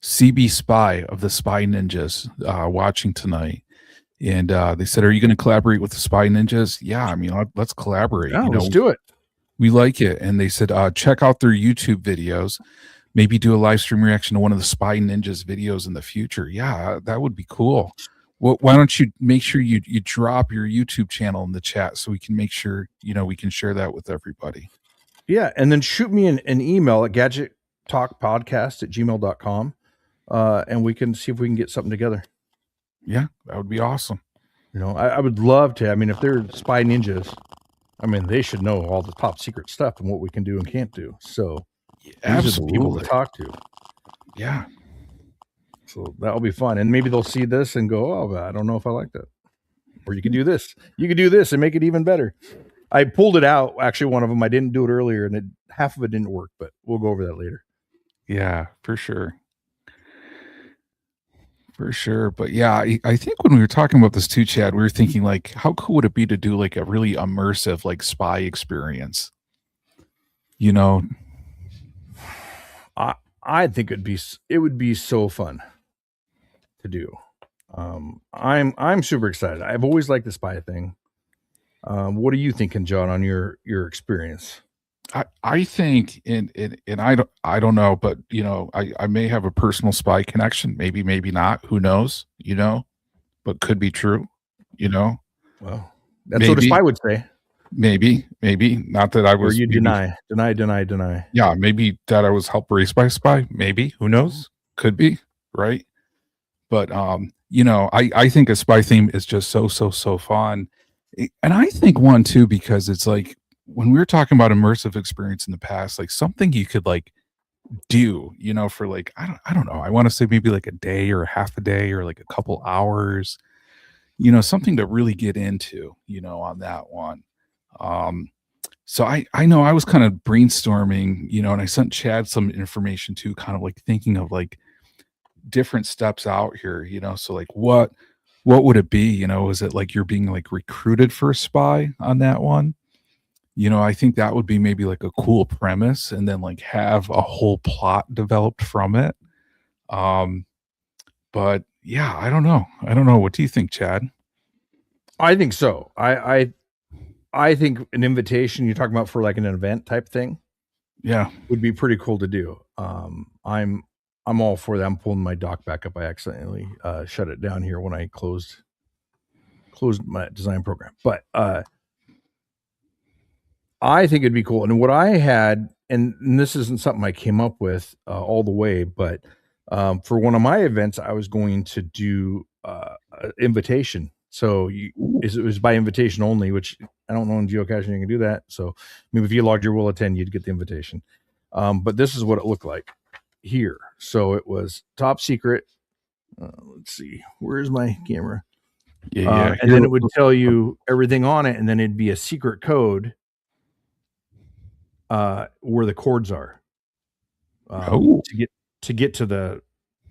CB Spy of the Spy Ninjas watching tonight. And they said, are you going to collaborate with the Spy Ninjas? Yeah, I mean, let's collaborate. Yeah, let's do it. We like it. And they said, check out their YouTube videos. Maybe do a live stream reaction to one of the Spy Ninjas videos in the future. Yeah, that would be cool. Well, why don't you make sure you drop your YouTube channel in the chat so we can make sure, we can share that with everybody. Yeah, and then shoot me an email at gadgettalkpodcast@gmail.com, and we can see if we can get something together. Yeah, that would be awesome. I would love to. I mean, if they're Spy Ninjas, I mean, they should know all the top secret stuff and what we can do and can't do. So these are the people to talk to. Yeah. So that'll be fun. And maybe they'll see this and go, oh, I don't know if I like that. Or you can do this. You can do this and make it even better. I pulled it out. Actually, one of them, I didn't do it earlier, and half of it didn't work, but we'll go over that later. Yeah, for sure. For sure. But yeah, I think when we were talking about this too, Chad, we were thinking like, how cool would it be to do like a really immersive, like spy experience? I think it would be so fun to do. I'm super excited. I've always liked the spy thing. What are you thinking, John, on your experience? I think and I don't know, but I may have a personal spy connection, maybe not, who knows, but could be true, you know, Well, that's what a maybe, spy would say. maybe not that I Or was you maybe, deny. yeah, maybe that I was helped raised by a spy, maybe, who knows, could be, right? But I think a spy theme is just so fun. And I think one too, because it's like when we were talking about immersive experience in the past, like something you could like do, for like I don't know, I want to say maybe like a day or a half a day or like a couple hours, something to really get into, on that one. Um so I know I was kind of brainstorming, and I sent Chad some information too, kind of like thinking of like different steps out here, so like what would it be, is it like you're being like recruited for a spy on that one? I think that would be maybe like a cool premise and then like have a whole plot developed from it. um but yeah, I don't know, what do you think, Chad? I think so. I think an invitation you're talking about for like an event type thing Yeah. would be pretty cool to do. I'm all for that. I'm pulling my dock back up. I accidentally shut it down here when I closed my design program. But I think it'd be cool. And what I had, and this isn't something I came up with all the way, but for one of my events, I was going to do an invitation. So it was by invitation only, which I don't know in geocaching you can do that. So maybe if you logged your will attend, you'd get the invitation. But this is what it looked like here. So it was top secret. Let's see, where's my camera? Yeah. And then it would tell you everything on it, and then it'd be a secret code where the cords are to get to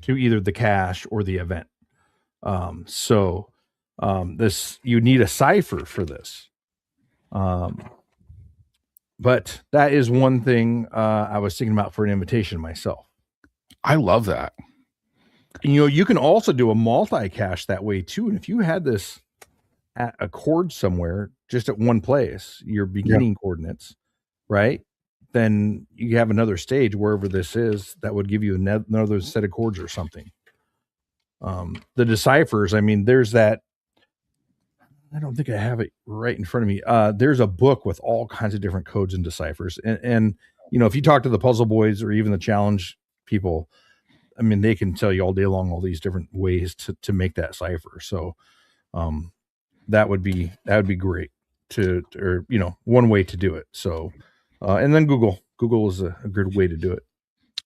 either the cache or the event. This, you need a cipher for this. But that is one thing I was thinking about for an invitation myself. I love that. And, you can also do a multi-cache that way too. And if you had this at a cord somewhere, just at one place, your beginning coordinates, right? Then you have another stage wherever this is that would give you another set of chords or something. The deciphers, I mean, there's that. I don't think I have it right in front of me. There's a book with all kinds of different codes and deciphers. And if you talk to the puzzle boys or even the challenge people, I mean, they can tell you all day long all these different ways to make that cipher. So that would be great or one way to do it. So and then Google is a good way to do it.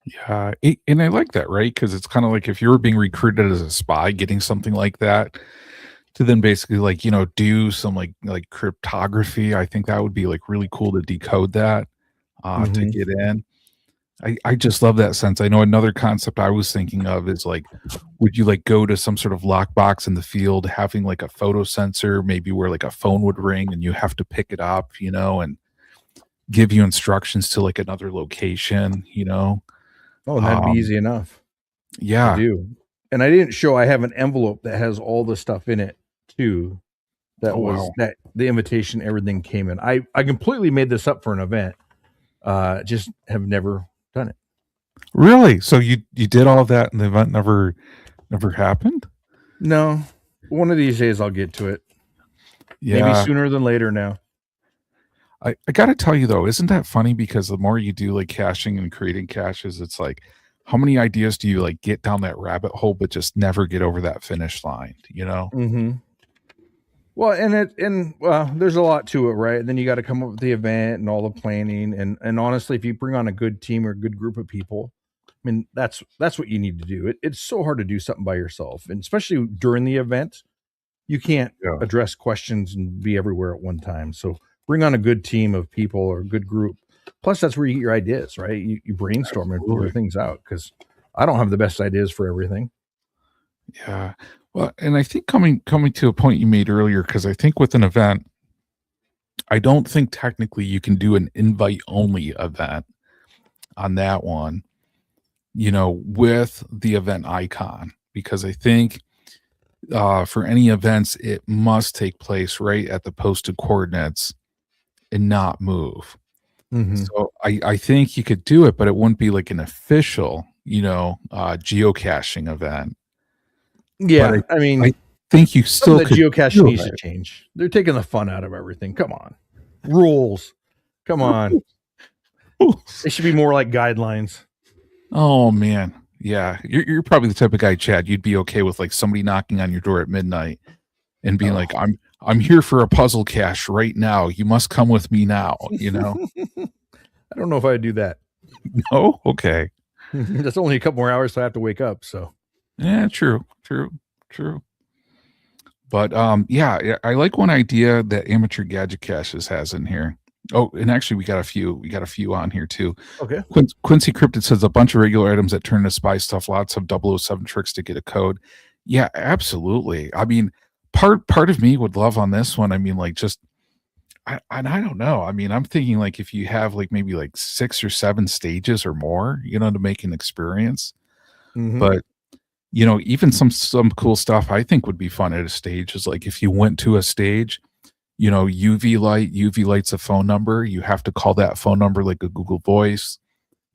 Yeah, and I like that, right? Because it's kind of like if you were being recruited as a spy, getting something like that to then basically like do some like cryptography. I think that would be like really cool to decode that to get in. I just love that sense. I know another concept I was thinking of is like, would you like go to some sort of lockbox in the field, having like a photo sensor, maybe where like a phone would ring and you have to pick it up, and give you instructions to like another location, Oh, and that'd be easy enough. Yeah. To do. And I didn't show, I have an envelope that has all the stuff in it too. That the invitation, everything came in. I completely made this up for an event. Just have never done it. Really? So you did all of that and the event never happened? No. One of these days I'll get to it. Yeah. Maybe sooner than later now. I got to tell you though, isn't that funny? Because the more you do like caching and creating caches, it's like, how many ideas do you like get down that rabbit hole, but just never get over that finish line, Mm-hmm. Well, and there's a lot to it, right? And then you got to come up with the event and all the planning. And honestly, if you bring on a good team or a good group of people, I mean, that's what you need to do. It's so hard to do something by yourself. And especially during the event, you can't address questions and be everywhere at one time. So bring on a good team of people or a good group. Plus, that's where you get your ideas, right? You brainstorm and figure things out, because I don't have the best ideas for everything. Yeah. Well, and I think coming to a point you made earlier, because I think with an event, I don't think technically you can do an invite only event on that one, with the event icon, because I think for any events, it must take place right at the posted coordinates and not move. Mhm. So I think you could do it, but it wouldn't be like an official, geocaching event. But Yeah, I I mean, think you something still that could geocaching do needs to it. change. They're taking the fun out of everything. Come on. Rules. Come on. They should be more like guidelines. Oh man. Yeah. You're probably the type of guy, Chad, you'd be okay with like somebody knocking on your door at midnight and being Oh. like, I'm here for a puzzle cache right now. You must come with me now, you know? I don't know if I'd do that. Oh, okay. That's only a couple more hours, so I have to wake up. So Yeah, true. But yeah, I like one idea that Amateur Gadget Caches has in here. Oh, and actually we got a few on here too. okay. Quincy Cryptid says a bunch of regular items that turn into spy stuff, lots of 007 tricks to get a code. Yeah, absolutely. I mean, part of me would love on this one. I mean, like just I don't know. I mean, I'm thinking like if you have like maybe like 6 or 7 stages or more, to make an experience. Mhm. But even some cool stuff I think would be fun at a stage is like if you went to a stage, UV light's a phone number. You have to call that phone number like a Google Voice.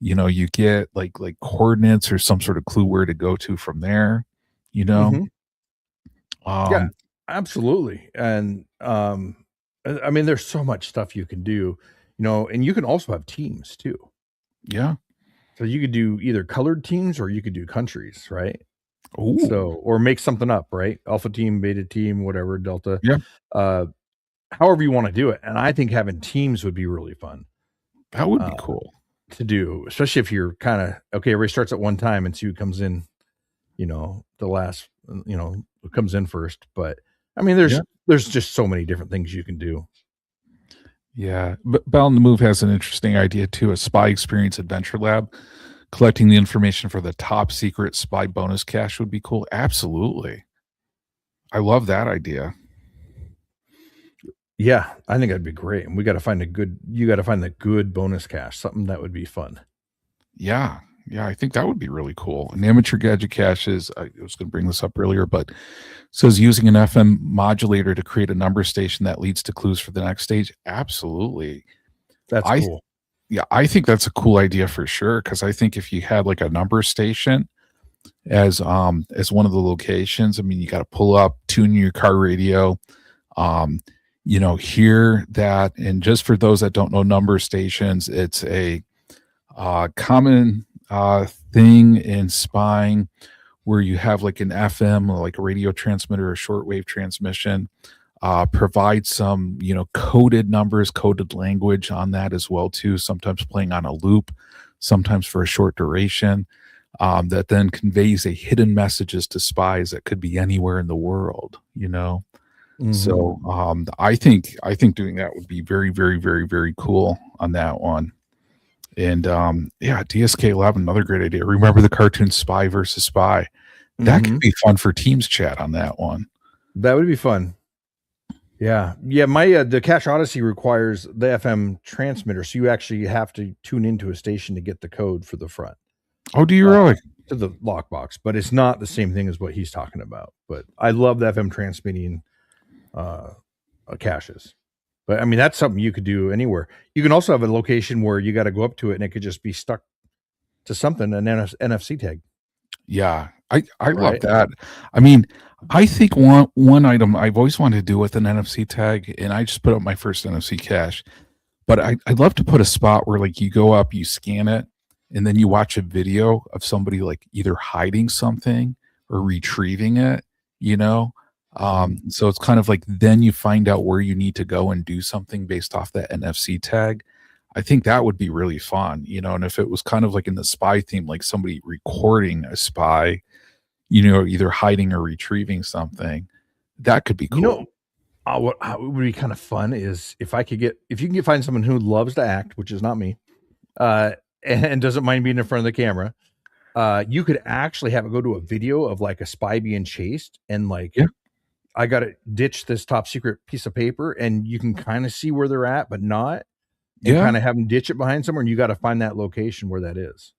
You get like coordinates or some sort of clue where to go to from there, you know. Mhm. Yeah, Um, absolutely. And I mean, there's so much stuff you can do, and you can also have teams too. yeah. So you could do either colored teams or you could do countries, right? Ooh, So, or make something up, right? Alpha team, beta team, whatever, delta, yeah, uh, however you want to do it. And I think having teams would be really fun that would be uh, cool. to do, especially if you're kind of okay. Everybody starts at one time and see who comes in, the last, who comes in first. But I mean, Yeah. there's just so many different things you can do. Yeah, but Bell in the Move has an interesting idea too, a spy experience adventure lab. Collecting the information for the top secret spy bonus cache would be cool. Absolutely. I love that idea. Yeah, I think that'd be great. And you got to find the good bonus cache, something that would be fun. Yeah. Yeah, I think that would be really cool. An amateur gadget caches, I was going to bring this up earlier, but says using an FM modulator to create a number station that leads to clues for the next stage. Absolutely. That's I cool. Yeah, I think that's a cool idea for sure. Cause I think if you had like a number station as one of the locations, I mean, you got to pull up, tune your car radio, um, hear that. And just for those that don't know number stations, it's a common thing in spying where you have like an FM, like a radio transmitter or shortwave transmission, provide some, coded numbers, coded language on that as well too, sometimes playing on a loop, sometimes for a short duration, that then conveys a hidden messages to spies that could be anywhere in the world, Mhm. So I think doing that would be very, very, very, very cool on that one. And yeah, DSK-11, another great idea. Remember the cartoon Spy versus Spy? That could Mhm. be fun for Teams chat on that one. That would be fun. Yeah. Yeah, the Cache Odyssey requires the FM transmitter, so you actually have to tune into a station to get the code for the front, Oh, do you uh, really? to the lockbox, but it's not the same thing as what he's talking about. But I love the FM transmitting uh, caches. But I mean, that's something you could do anywhere. You can also have a location where you got to go up to it and it could just be stuck to something, an NFC tag, Yeah, I love right? that. I mean, I think one item I've always wanted to do with an NFC tag, and I just put up my first NFC cache, but I'd love to put a spot where like you go up, you scan it, and then you watch a video of somebody like either hiding something or retrieving it, you know? Mhm. So it's kind of like then you find out where you need to go and do something based off that NFC tag. I think that would be really fun, and if it was kind of like in the spy theme, like somebody recording a spy, either hiding or retrieving something, that could be You cool. know, what would be kind of fun is if you can find someone who loves to act, which is not me, uh, and doesn't mind being in front of the camera, you could actually have it go to a video of like a spy being chased and like Yeah. I got to ditch this top secret piece of paper and you can kind of see where they're at, but not, and Yeah. kind of have them ditch it behind somewhere. And you got to find that location where that is.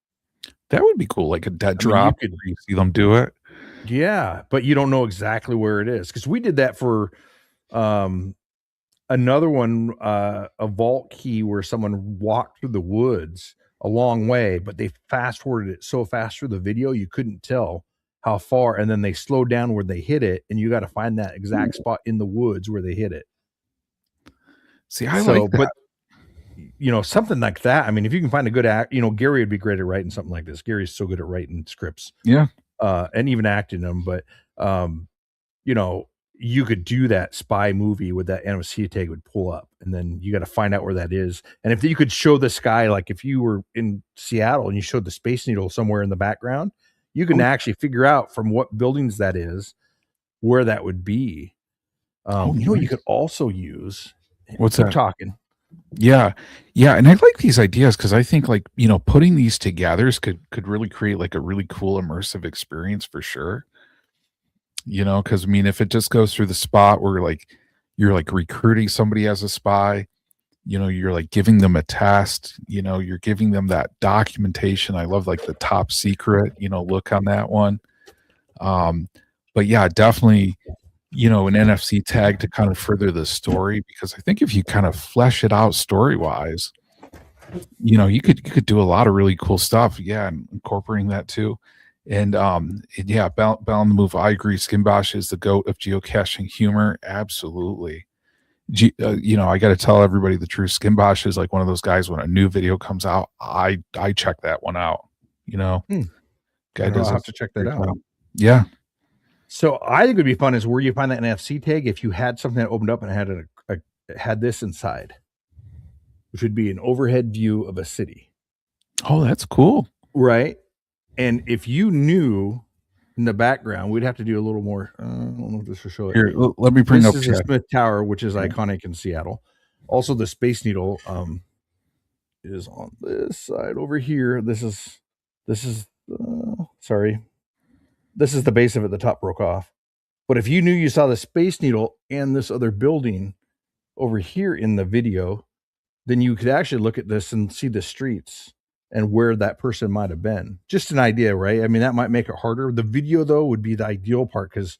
That would be cool. Like a dead I mean, you drop could, where you see them do it. yeah, but you don't know exactly where it is. Cause we did that for, um, another one, a vault key where someone walked through the woods a long way, but they fast forwarded it so fast through the video you couldn't tell how far, and then they slowed down where they hit it, and you got to find that exact spot in the woods where they hit it. See, I like that. But something like that. I mean, if you can find a good act, Gary would be great at writing something like this. Gary's so good at writing scripts, Yeah. and even acting them. But you could do that spy movie with that NFC tag would pull up, and then you got to find out where that is. And if you could show the sky, like if you were in Seattle and you showed the Space Needle somewhere in the background, you can actually figure out from what buildings that is where that would be. You could also use. What's that? Talking. Yeah. And I like these ideas because I think like, putting these together could really create like a really cool immersive experience for sure. Because I mean, if it just goes through the spot where like you're like recruiting somebody as a spy, you're like giving them a test, you're giving them that documentation. I love like the top secret, look on that one. But yeah, definitely, an NFC tag to kind of further the story, because I think if you kind of flesh it out story wise, you could do a lot of really cool stuff. Yeah, and incorporating that too. And yeah, Bell on the Move. I agree. Skimbosh is the goat of geocaching humor. Absolutely. I got to tell everybody the truth. Skimbosh is like one of those guys when a new video comes out, I check that one out. Guy does I'll have to check that out. Yeah. So I think it would be fun is where you find that NFC tag if you had something that opened up and had this inside, which would be an overhead view of a city. Oh, that's cool. Right. And if you knew in the background, we'd have to do a little more. I don't know if this will show it. Here, let me bring up the Smith Tower, which is iconic in Seattle. Also, the Space Needle is on this side over here. This is the base of it. The top broke off. But if you knew you saw the Space Needle and this other building over here in the video, then you could actually look at this and see the streets and where that person might have been. Just an idea, right? I mean, that might make it harder. The video, though, would be the ideal part, because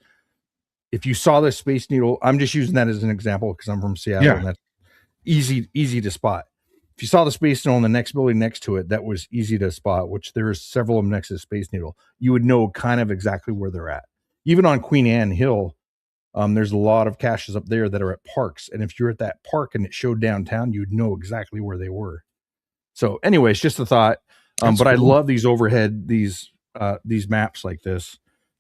if you saw the Space Needle, I'm just using that as an example because I'm from Seattle, and that's easy to spot. If you saw the Space Needle in the next building next to it, that was easy to spot, which there is several of them next to the Space Needle. You would know kind of exactly where they're at. Even on Queen Anne Hill, there's a lot of caches up there that are at parks. And if you're at that park and it showed downtown, you'd know exactly where they were. So anyways, just a thought. But cool. I love these overhead, these maps like this.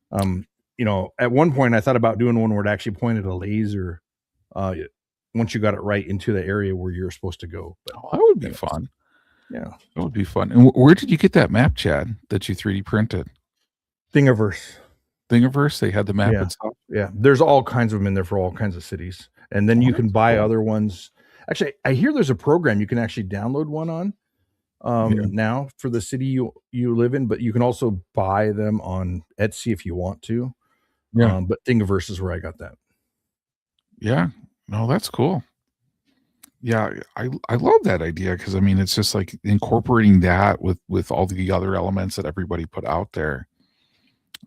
At one point I thought about doing one where it actually pointed a laser once you got it right into the area where you're supposed to go. But, that would be fun. Yeah. That would be fun. And where did you get that map, Chad, that you 3D printed? Thingiverse. They had the map itself? Yeah. There's all kinds of them in there for all kinds of cities. And then you can buy other ones. Actually, I hear there's a program you can actually download one on now for the city you live in, but you can also buy them on Etsy if you want to. Yeah. But Thingiverse is where I got that. Yeah. No, that's cool. Yeah, I love that idea, because I mean, it's just like incorporating that with all the other elements that everybody put out there,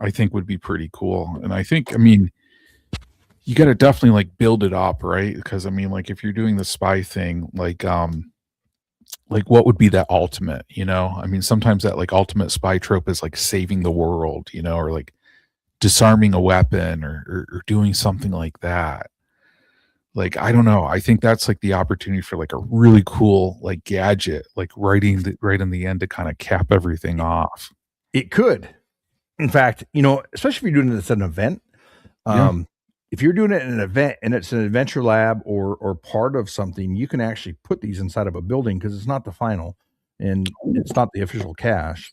I think would be pretty cool. And I think, I mean, you got to definitely like build it up, right? Because I mean, like if you're doing the spy thing, like what would be that ultimate, I mean, sometimes that like ultimate spy trope is like saving the world, or like disarming a weapon or doing something like that. Like, I don't know. I think that's like the opportunity for like a really cool like gadget, like right in the end to kind of cap everything off. It could. In fact, especially if you're doing this at an event, if you're doing it in an event and it's an adventure lab or part of something, you can actually put these inside of a building because it's not the final and it's not the official cache.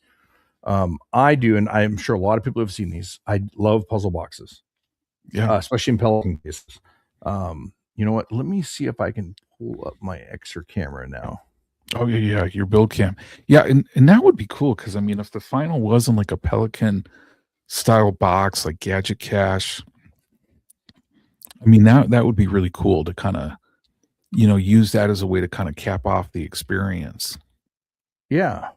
I do, and I'm sure a lot of people have seen these. I love puzzle boxes, especially in Pelican cases. You know what? Let me see if I can pull up my Xer camera now. Oh yeah, your build cam. Yeah, and that would be cool, because I mean, if the final wasn't like a Pelican style box like Gadget Cache, I mean that would be really cool to kind of use that as a way to kind of cap off the experience. Yeah,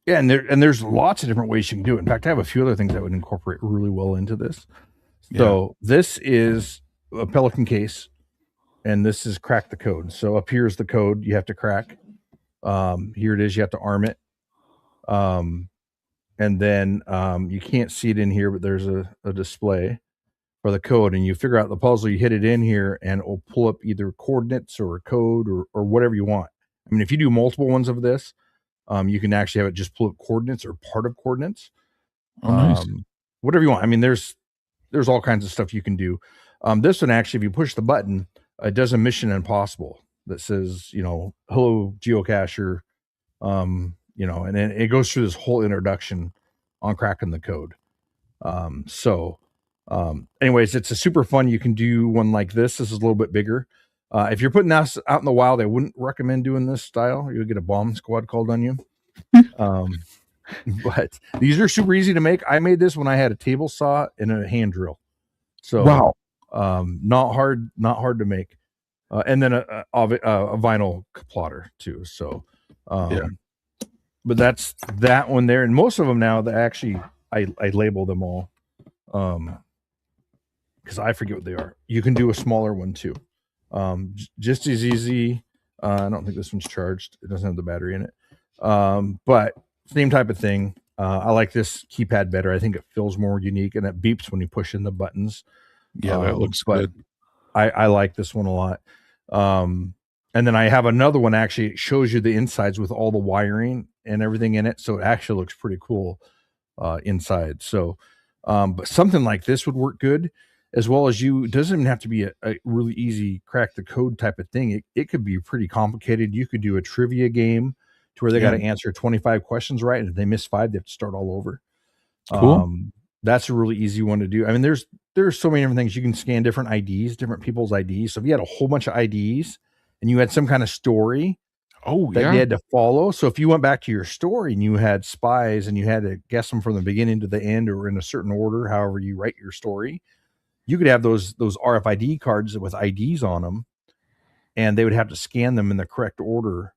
and there's lots of different ways you can do it. In fact, I have a few other things that would incorporate really well into this. So this is a Pelican case. and this is crack the code. So up here is the code you have to crack. Here it is. You have to arm it. And then you can't see it in here, but there's a display for the code, and you figure out the puzzle. You hit it in here, and it will pull up either coordinates or a code or whatever you want. I mean, if you do multiple ones of this, you can actually have it just pull up coordinates or part of coordinates. Oh, nice. Whatever you want. I mean, there's all kinds of stuff you can do. This one, actually, if you push the button, it does a mission impossible that says, hello, geocacher, and then it goes through this whole introduction on cracking the code. Anyways, it's a super fun. You can do one like this. This is a little bit bigger. If you're putting this out in the wild, I wouldn't recommend doing this style. You'll get a bomb squad called on you. But these are super easy to make. I made this when I had a table saw and a hand drill. So wow. Not hard to make. And then a vinyl plotter too. So, but that's that one there. And most of them now that actually I label them all. Because I forget what they are. You can do a smaller one too. Just as easy. I don't think this one's charged. It doesn't have the battery in it. But same type of thing. I like this keypad better. I think it feels more unique, and it beeps when you push in the buttons. Yeah, that looks good. I like this one a lot. And then I have another one, actually. It shows you the insides with all the wiring and everything in it. So it actually looks pretty cool inside. So, but something like this would work good, as well as it doesn't even have to be a really easy crack the code type of thing. It could be pretty complicated. You could do a trivia game to where they got to answer 25 questions right. And if they miss 5, they have to start all over. Cool. That's a really easy one to do. I mean, there's so many different things. You can scan different IDs, different people's IDs. So if you had a whole bunch of IDs and you had some kind of story that you had to follow. So if you went back to your story and you had spies and you had to guess them from the beginning to the end or in a certain order, however you write your story, you could have those RFID cards with IDs on them, and they would have to scan them in the correct order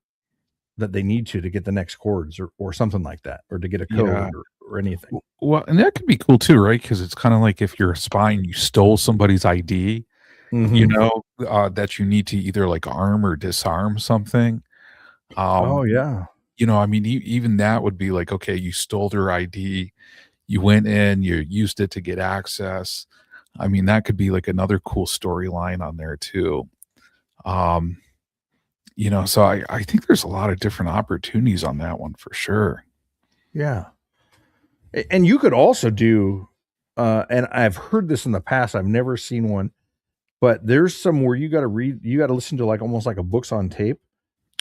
that they need to get the next chords or something like that, or to get a code or anything. Well, and that could be cool too, right? Because it's kind of like if you're a spy and you stole somebody's ID, that you need to either like arm or disarm something. I mean, even that would be like, okay, you stole their ID, you went in, you used it to get access. I mean, that could be like another cool storyline on there too. So I think there's a lot of different opportunities on that one for sure. Yeah. And you could also do, and I've heard this in the past, I've never seen one, but there's some where you got to listen to like almost like a books on tape.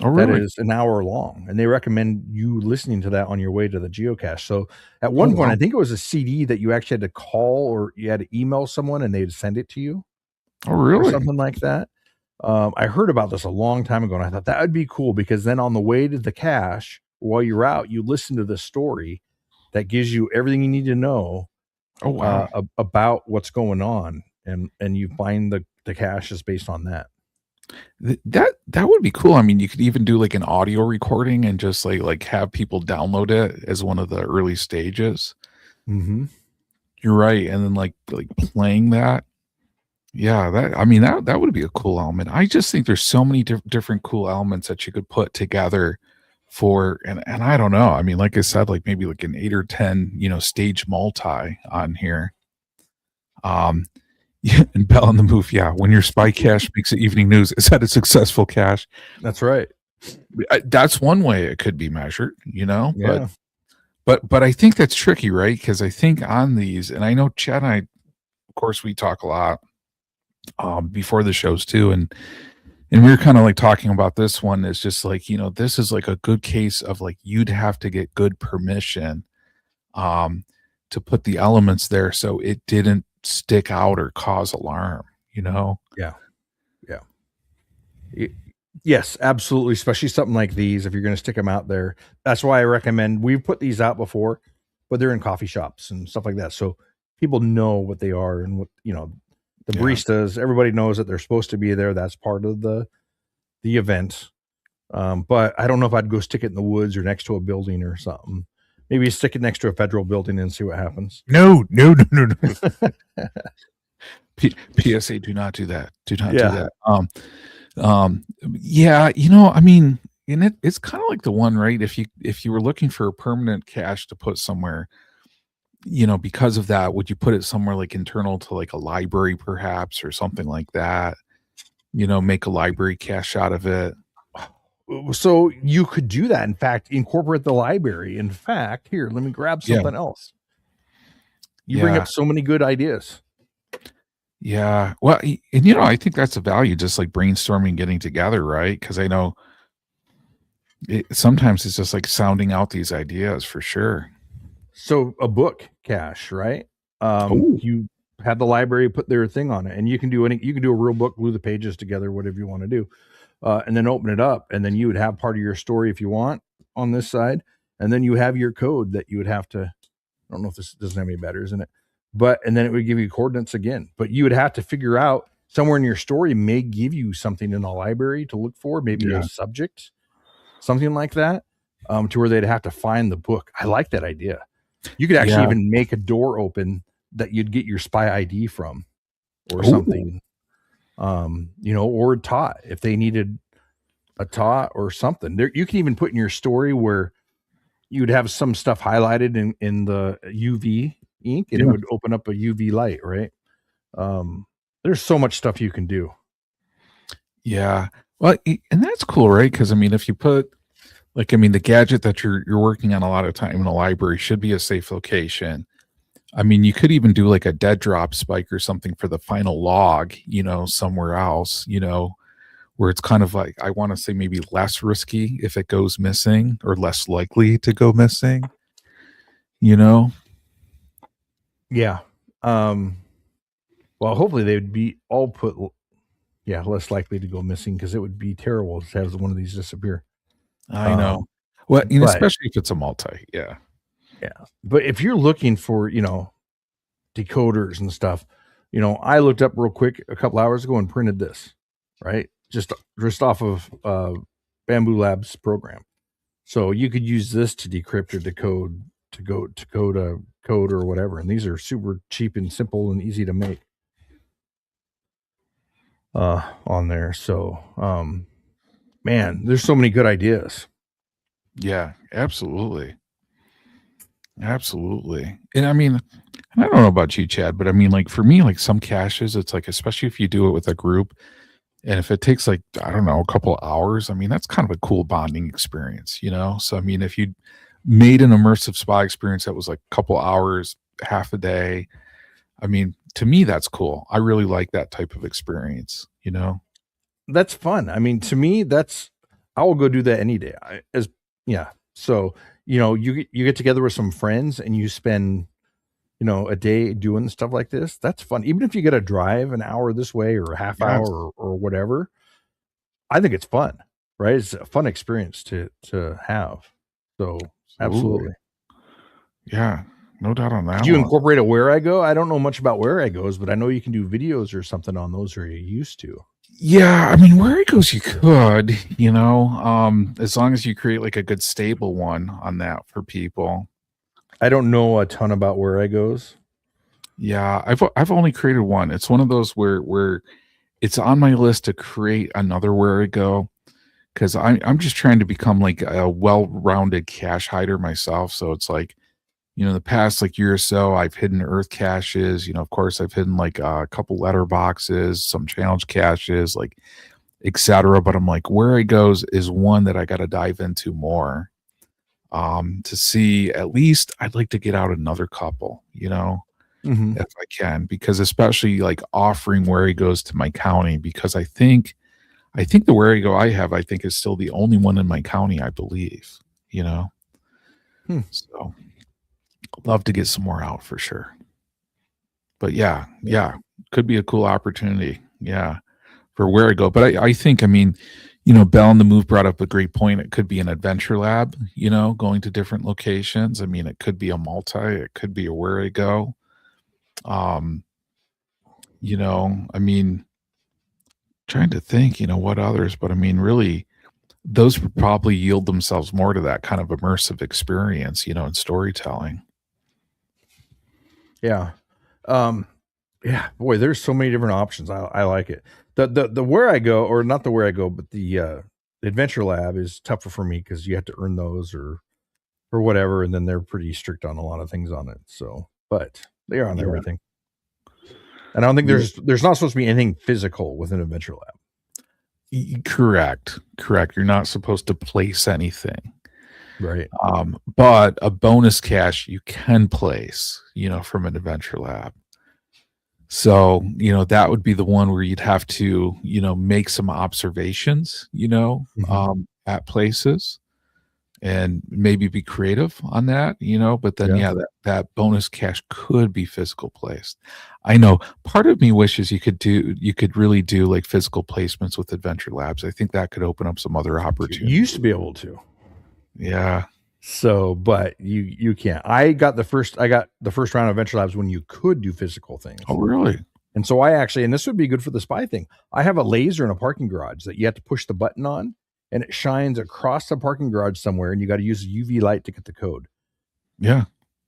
Oh, really? That is an hour long, and they recommend you listening to that on your way to the geocache. So at one point, I think it was a CD that you actually had to call or you had to email someone and they'd send it to you. Oh, really? Or something like that. I heard about this a long time ago, and I thought that would be cool because then on the way to the cache, while you're out, you listen to the story that gives you everything you need to know about what's going on, and you find the cache is based on that. That would be cool. I mean, you could even do like an audio recording and just like have people download it as one of the early stages. Mm-hmm. You're right, and then like playing that. Yeah, that would be a cool element. I just think there's so many different cool elements that you could put together for, and I don't know. I mean, like I said, like maybe like an 8 or 10, stage multi on here. And Bell on the Move. Yeah, when your spy cache makes the evening news, is that a successful cache? That's right. That's one way it could be measured, Yeah. But I think that's tricky, right? Because I think on these, and I know Chad and I, of course, we talk a lot before the shows too, and we were kind of like talking about this one is just like, this is like a good case of like you'd have to get good permission to put the elements there so it didn't stick out or cause alarm. Yeah. Yes, absolutely. Especially something like these, if you're going to stick them out there. That's why I recommend, we've put these out before, but they're in coffee shops and stuff like that. So people know what they are and what, the baristas, everybody knows that they're supposed to be there. That's part of the event. But I don't know if I'd go stick it in the woods or next to a building or something. Maybe stick it next to a federal building and see what happens. No. PSA, do not do that. Do not do Yeah. that. Yeah, you know, I mean, and it's kind of like the one, right? If you were looking for a permanent cache to put somewhere, you know, because of that, would you put it somewhere like internal to like a library perhaps or something like that? You know, make a library cache out of it. So you could do that. In fact, incorporate the library. In fact, here, let me grab Yeah. something else. You bring Yeah. up so many good ideas. Yeah. Well, and you know, I think that's a value, just like brainstorming, getting together, right? Because I know sometimes it's just like sounding out these ideas for sure. So a book cache, right? Oh, You have the library put their thing on it, and you can do a real book, glue the pages together, whatever you want to do, and then open it up, and then you would have part of your story if you want on this side, and then you have your code that you would have to. I don't know if this doesn't have any batteries in it, and then it would give you coordinates again. But you would have to figure out somewhere in your story may give you something in the library to look for, maybe yeah. a subject, something like that, to where they'd have to find the book. I like that idea. You could actually Yeah. even make a door open that you'd get your spy ID from, or Ooh. something. You know, or a tot if they needed a tot or something. There, you can even put in your story where you'd have some stuff highlighted in the UV ink, and it Yeah. would open up a UV light, right? There's so much stuff you can do. Yeah. Well, and that's cool, right? Because I mean, if you put like, I mean, the gadget that you're working on a lot of time in a library should be a safe location. I mean, you could even do like a dead drop spike or something for the final log, you know, somewhere else, you know, where it's kind of like, I want to say maybe less risky if it goes missing or less likely to go missing, you know? Yeah. Well, hopefully they would be all put, less likely to go missing, because it would be terrible to have one of these disappear. I know. Well, and but especially if it's a multi. Yeah. but if you're looking for, decoders and stuff, I looked up real quick a couple hours ago and printed this, right? Just off of Bamboo Labs program. So you could use this to decrypt or decode to code a code or whatever. And these are super cheap and simple and easy to make on there. So man, there's so many good ideas. Yeah, absolutely. Absolutely. And I mean, I don't know about you, Chad, but I mean, like for me, like some caches, it's like, especially if you do it with a group, and if it takes like, I don't know, a couple of hours, I mean, that's kind of a cool bonding experience, you know? So, I mean, if you made an immersive spy experience that was like a couple hours, half a day, I mean, to me, that's cool. I really like that type of experience, you know? That's fun. I mean, to me, I will go do that any day. So, you get together with some friends and you spend, a day doing stuff like this. That's fun. Even if you get to drive an hour this way or a half Yes. hour or whatever, I think it's fun, right? It's a fun experience to have. So absolutely. Yeah, no doubt on that Did you one. incorporate a Where I Go? I don't know much about Where I Goes, but I know you can do videos or something on those, or you used to. Yeah, I mean, where it goes, you could, you know, as long as you create like a good stable one on that for people. I don't know a ton about Where I Goes. Yeah, I've only created one. It's one of those where it's on my list to create another where I go, because I'm just trying to become like a well-rounded cache hider myself. So it's like, you know, the past like year or so, I've hidden earth caches. You know, of course, I've hidden like a couple letter boxes, some challenge caches, like etc. But I'm like, where it goes is one that I got to dive into more. To see, at least I'd like to get out another couple, you know, if I can, because especially like offering where he goes to my county, because I think the where he go I think is still the only one in my county, I believe, you know. So love to get some more out for sure. But yeah, could be a cool opportunity. Yeah, for where I go. But I think, I mean, you know, Bell and the Move brought up a great point. It could be an adventure lab, you know, going to different locations. I mean, it could be a multi, it could be a where I go. You know, I mean, trying to think, you know, what others, but I mean, really, those would probably yield themselves more to that kind of immersive experience, you know, and storytelling. Yeah. Yeah, boy, there's so many different options. I like it. The where I go, or not the where I go, but the adventure lab is tougher for me because you have to earn those or whatever, and then they're pretty strict on a lot of things on it. So, but they are on Yeah. everything. And I don't think Yeah. there's not supposed to be anything physical with an adventure lab. Correct. You're not supposed to place anything. Right. But a bonus cache you can place, from an adventure lab. So, that would be the one where you'd have to, make some observations, at places and maybe be creative on that, but then, that bonus cache could be physical placed. I know part of me wishes you could really do like physical placements with adventure labs. I think that could open up some other opportunities. You used to be able to. Yeah. So, but you can't. I got the first round of adventure labs when you could do physical things. Oh, really? And so and this would be good for the spy thing. I have a laser in a parking garage that you have to push the button on, and it shines across the parking garage somewhere, and you got to use a UV light to get the code. Yeah.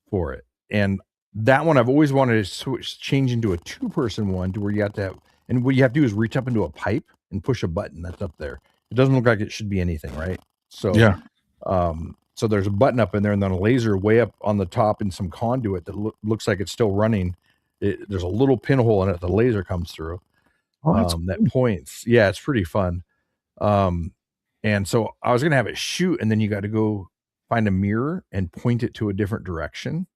For it. And that one I've always wanted to change into a 2-person one to where you have to have, and what you have to do is reach up into a pipe and push a button that's up there. It doesn't look like it should be anything, right? So yeah. So there's a button up in there, and then a laser way up on the top in some conduit that looks like it's still running. There's a little pinhole in it. The laser comes through. That points. Yeah, it's pretty fun. And so I was gonna have it shoot, and then you got to go find a mirror and point it to a different direction.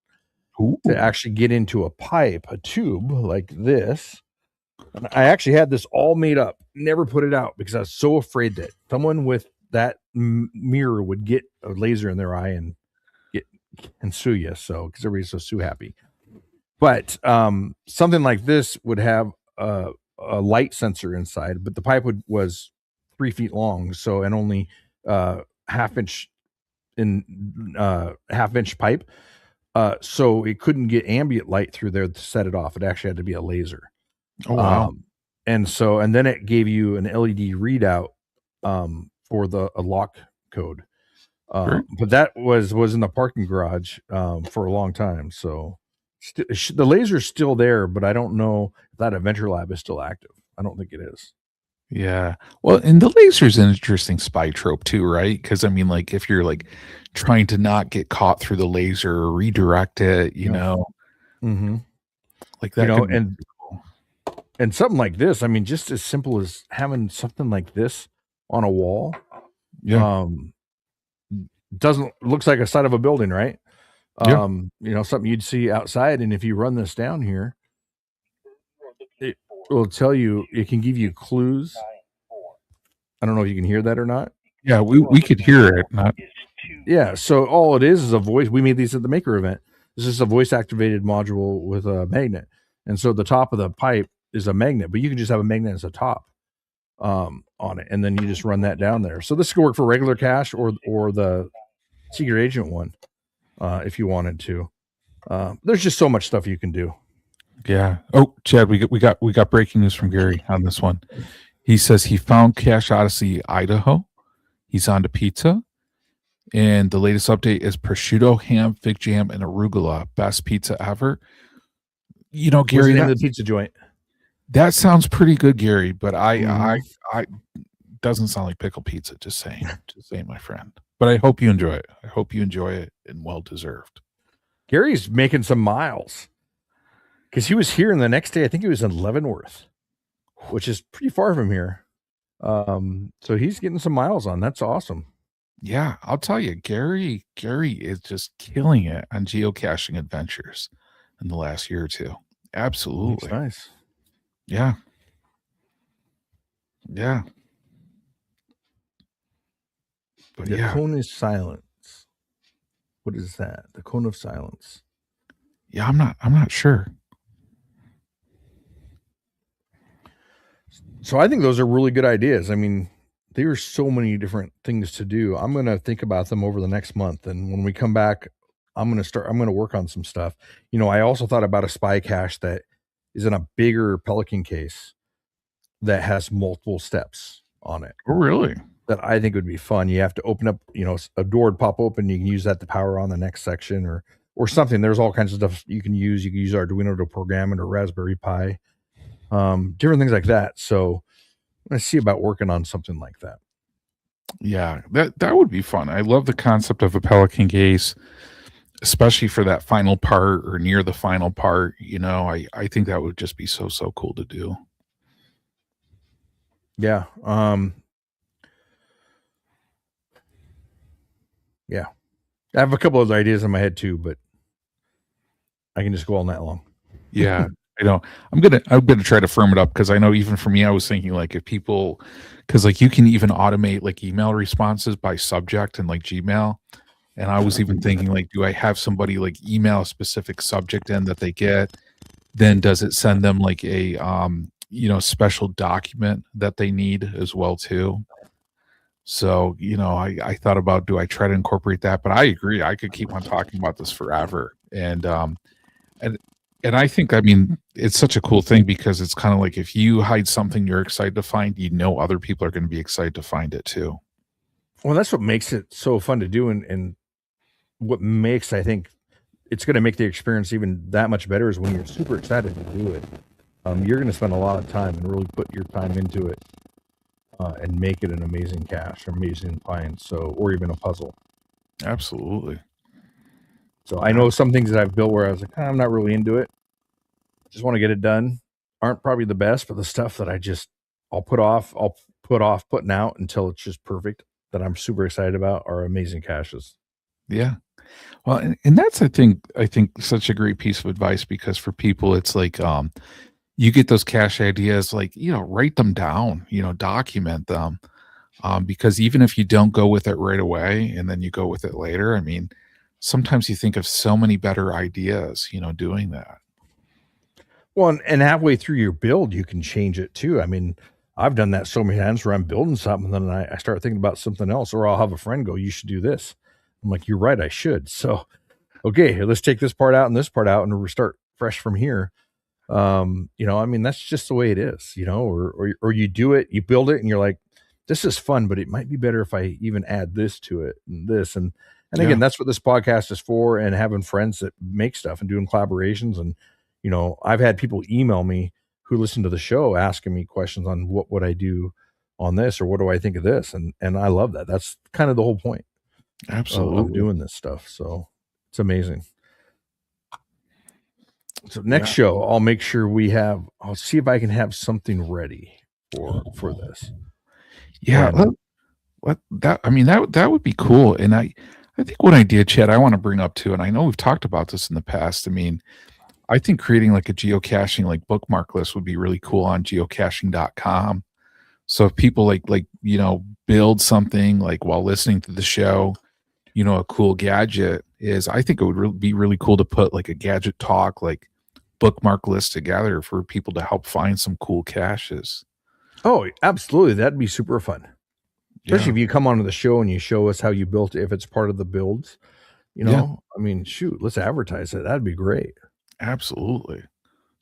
Ooh. To actually get into a pipe, a tube like this. And I actually had this all made up, never put it out because I was so afraid that someone with that mirror would get a laser in their eye and sue you. So, because everybody's so sue happy. But something like this would have a light sensor inside, but the pipe was 3 feet long, so, and only half inch pipe. So it couldn't get ambient light through there to set it off. It actually had to be a laser. Oh, wow. And then it gave you an LED readout for a lock code. But that was in the parking garage for a long time. So the laser's still there, but I don't know if that adventure lab is still active. I don't think it is. Yeah. Well, and the laser's an interesting spy trope too, right? Because I mean, like, if you're like trying to not get caught through the laser or redirect it, Mm-hmm. like that. And something like this, I mean, just as simple as having something like this on a wall. Yeah. Looks like a side of a building, right? Yeah. Something you'd see outside. And if you run this down here, it will tell you, it can give you clues. I don't know if you can hear that or not. Yeah, we could hear it. Yeah. So all it is a voice. We made these at the Maker event. This is a voice activated module with a magnet. And so the top of the pipe is a magnet, but you can just have a magnet as a top on it. And then you just run that down there. So this could work for regular cache or the secret agent one if you wanted to. There's just so much stuff you can do. Yeah. Oh, Chad, we got breaking news from Gary on this one. He says he found Cache Odyssey, Idaho. He's on to pizza. And the latest update is prosciutto, ham, fig jam, and arugula. Best pizza ever. Gary, what's the name of the pizza joint? That sounds pretty good, Gary, but I doesn't sound like pickle pizza. Just saying, my friend. But I hope you enjoy it. I hope you enjoy it, and well deserved. Gary's making some miles because he was here, and the next day I think he was in Leavenworth, which is pretty far from here. So he's getting some miles on. That's awesome. Yeah, I'll tell you, Gary is just killing it on geocaching adventures in the last year or two. Absolutely. That's nice. Yeah. Yeah. But the cone is silence. What is that? The cone of silence. Yeah, I'm not sure. So I think those are really good ideas. I mean, there are so many different things to do. I'm going to think about them over the next month. And when we come back, I'm going to work on some stuff. I also thought about a spy cache that is in a bigger Pelican case that has multiple steps on it. Oh, really? That I think would be fun. You have to open up, a door would pop open. You can use that to power on the next section or or something. There's all kinds of stuff you can use. You can use Arduino to program it or Raspberry Pi, different things like that. So I see about working on something like that. Yeah, that would be fun. I love the concept of a Pelican case, especially for that final part or near the final part. I think that would just be so cool to do. Yeah. Yeah. I have a couple of ideas in my head too, but I can just go all night long. Yeah, I know. I'm gonna try to firm it up, because I know even for me, I was thinking like if people, because like you can even automate like email responses by subject and like Gmail, and I was even thinking like, do I have somebody like email a specific subject in that they get? Then does it send them like a special document that they need as well too? So I thought about, do I try to incorporate that? But I agree, I could keep on talking about this forever, and and I think, I mean, it's such a cool thing, because it's kind of like if you hide something you're excited to find, other people are going to be excited to find it too. Well, that's what makes it so fun to do, and what makes, I think, it's going to make the experience even that much better is when you're super excited to do it. You're going to spend a lot of time and really put your time into it, and make it an amazing cache, amazing find, or even a puzzle. Absolutely. So I know some things that I've built where I was like, I'm not really into it, just want to get it done, aren't probably the best, but the stuff that I'll put off putting out until it's just perfect, that I'm super excited about, are amazing caches. Yeah. Well, and that's, I think such a great piece of advice, because for people, it's like, you get those cache ideas, like, write them down, document them. Because even if you don't go with it right away and then you go with it later, I mean, sometimes you think of so many better ideas, doing that. Well, and halfway through your build, you can change it too. I mean, I've done that so many times where I'm building something, and then I start thinking about something else, or I'll have a friend go, "You should do this." I'm like, "You're right, I should." So, okay, let's take this part out and this part out, and we start fresh from here. I mean, that's just the way it is, or you do it, you build it, and you're like, "This is fun, but it might be better if I even add this to it and this." And Yeah. again, that's what this podcast is for, and having friends that make stuff and doing collaborations. And I've had people email me who listen to the show asking me questions on what would I do on this, or what do I think of this, and I love that. That's kind of the whole point of Absolutely. doing this stuff. So it's amazing. So next Yeah. show, I'll make sure I'll see if I can have something ready for this. Yeah. When- I mean, that would be cool. And I think one idea, Chad, I want to bring up too, and I know we've talked about this in the past. I mean, I think creating like a geocaching like bookmark list would be really cool on geocaching.com. So if people build something like while listening to the show, a cool gadget is, I think it would be really cool to put like a Gadget Talk like bookmark list together for people to help find some cool caches. Oh, absolutely. That'd be super fun. Especially Yeah, if you come onto the show and you show us how you built it, if it's part of the builds, Yeah. I mean, shoot, let's advertise it. That'd be great. absolutely.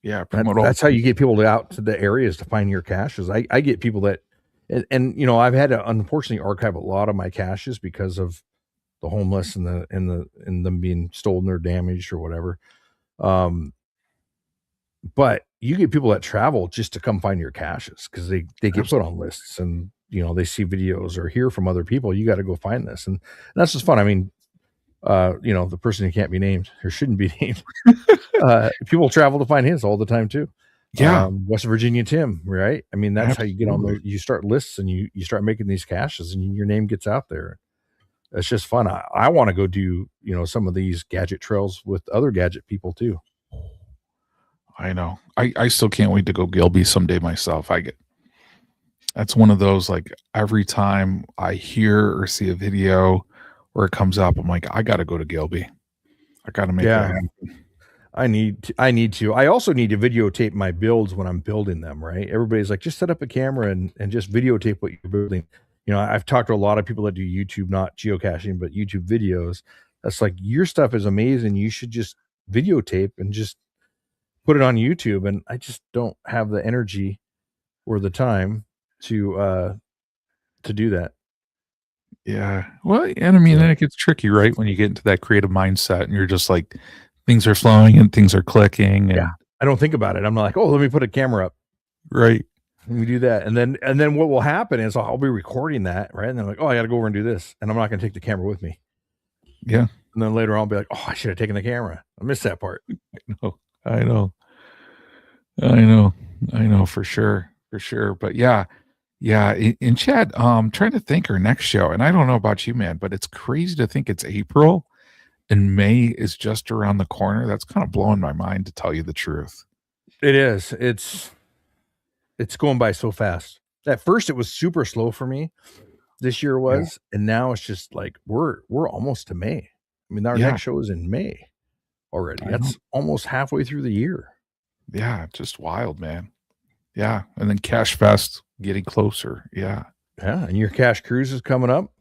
Yeah, promote all. That's how you get people out to the areas to find your caches. I get people that, and I've had to unfortunately archive a lot of my caches because of the homeless and them being stolen or damaged or whatever. But you get people that travel just to come find your caches because they get put on lists, and they see videos or hear from other people. You got to go find this, and that's just fun. I mean, the person who can't be named or shouldn't be named, people travel to find his all the time too. Yeah, West Virginia Tim, right? I mean, that's how you get on absolutely. there. You start lists and you start making these caches, and your name gets out there. It's just fun. I want to go do some of these gadget trails with other gadget people too. I know. I still can't wait to go Gilby someday myself. That's one of those, like, every time I hear or see a video or it comes up, I'm like, I got to go to Gilby. I got to make that happen. I need to. I also need to videotape my builds when I'm building them, right? Everybody's like, just set up a camera and just videotape what you're building. I've talked to a lot of people that do YouTube, not geocaching, but YouTube videos. That's like, your stuff is amazing. You should just videotape and just put it on YouTube. And I just don't have the energy or the time to do that. Yeah. Well, and I mean, then it gets tricky, right? When you get into that creative mindset and you're just like, things are flowing and things are clicking and I don't think about it. I'm not like, oh, let me put a camera up. right. Let me do that. And then what will happen is I'll be recording that, right? And then like, oh, I got to go over and do this. And I'm not going to take the camera with me. Yeah. And then later on, I'll be like, oh, I should have taken the camera. I missed that part. No, I know. I know. I know for sure. For sure. But yeah. Yeah. In chat, trying to think our next show. And I don't know about you, man, but it's crazy to think it's April and May is just around the corner. That's kind of blowing my mind, to tell you the truth. It is. It's going by so fast. At first, it was super slow for me. This year was, and now it's just like we're almost to May. I mean, our next show is in May already. That's almost halfway through the year. Yeah, just wild, man. Yeah, and then Cash Fest getting closer. Yeah, and your cash cruise is coming up.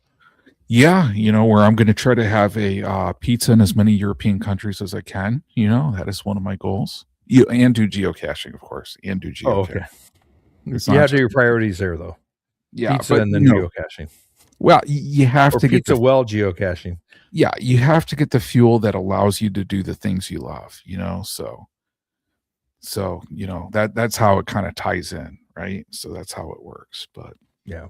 Yeah, where I'm going to try to have a pizza in as many European countries as I can. That is one of my goals. And do geocaching, of course, and do geocaching. Oh, okay. You have to do your priorities there, though. Yeah, pizza and then geocaching. Well, you have to get geocaching. Yeah, you have to get the fuel that allows you to do the things you love. So that's how it kind of ties in, right? So that's how it works. But yeah.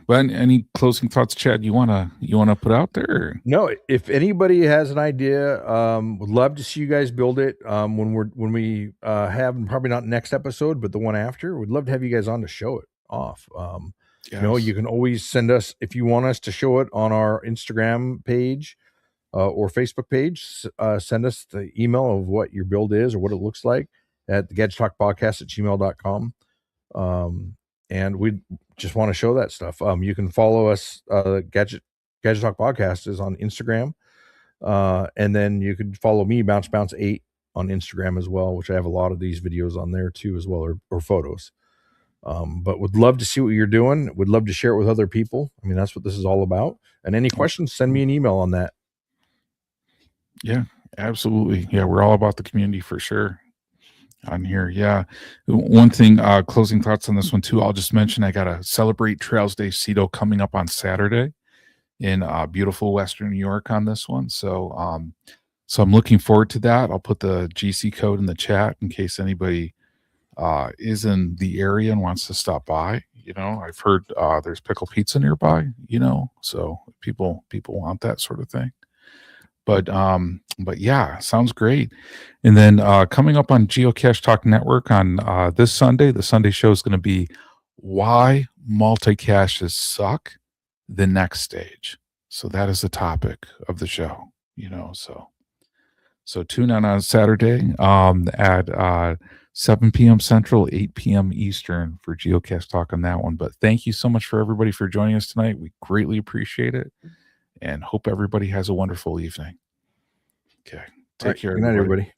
But any closing thoughts, Chad? You wanna put out there? Or? No. If anybody has an idea, would love to see you guys build it. When we have, probably not next episode, but the one after, we'd love to have you guys on to show it off. You can always send us, if you want us to show it on our Instagram page or Facebook page. Send us the email of what your build is or what it looks like at the Gadget Talk Podcast at gmail.com. And we just want to show that stuff. You can follow us. Gadget Talk Podcast is on Instagram. And then you can follow me, Bounce 8 on Instagram as well, which I have a lot of these videos on there too, as well, or photos. But would love to see what you're doing. Would love to share it with other people. I mean, that's what this is all about. And any questions, send me an email on that. Yeah, absolutely. Yeah, we're all about the community for sure on here. Yeah. One thing, closing thoughts on this one too, I'll just mention I got a Celebrate Trails Day CETO coming up on Saturday in beautiful Western New York on this one. So I'm looking forward to that. I'll put the GC code in the chat in case anybody is in the area and wants to stop by. I've heard there's pickle pizza nearby, so people want that sort of thing. But yeah, sounds great. And then coming up on Geocache Talk Network on this Sunday, the Sunday show is going to be why multi-caches suck, the next stage. So that is the topic of the show, so tune in on Saturday at 7 p.m. Central, 8 p.m. Eastern for Geocache Talk on that one. But thank you so much for everybody for joining us tonight. We greatly appreciate it. And hope everybody has a wonderful evening. Okay. Take care. Good night, everybody.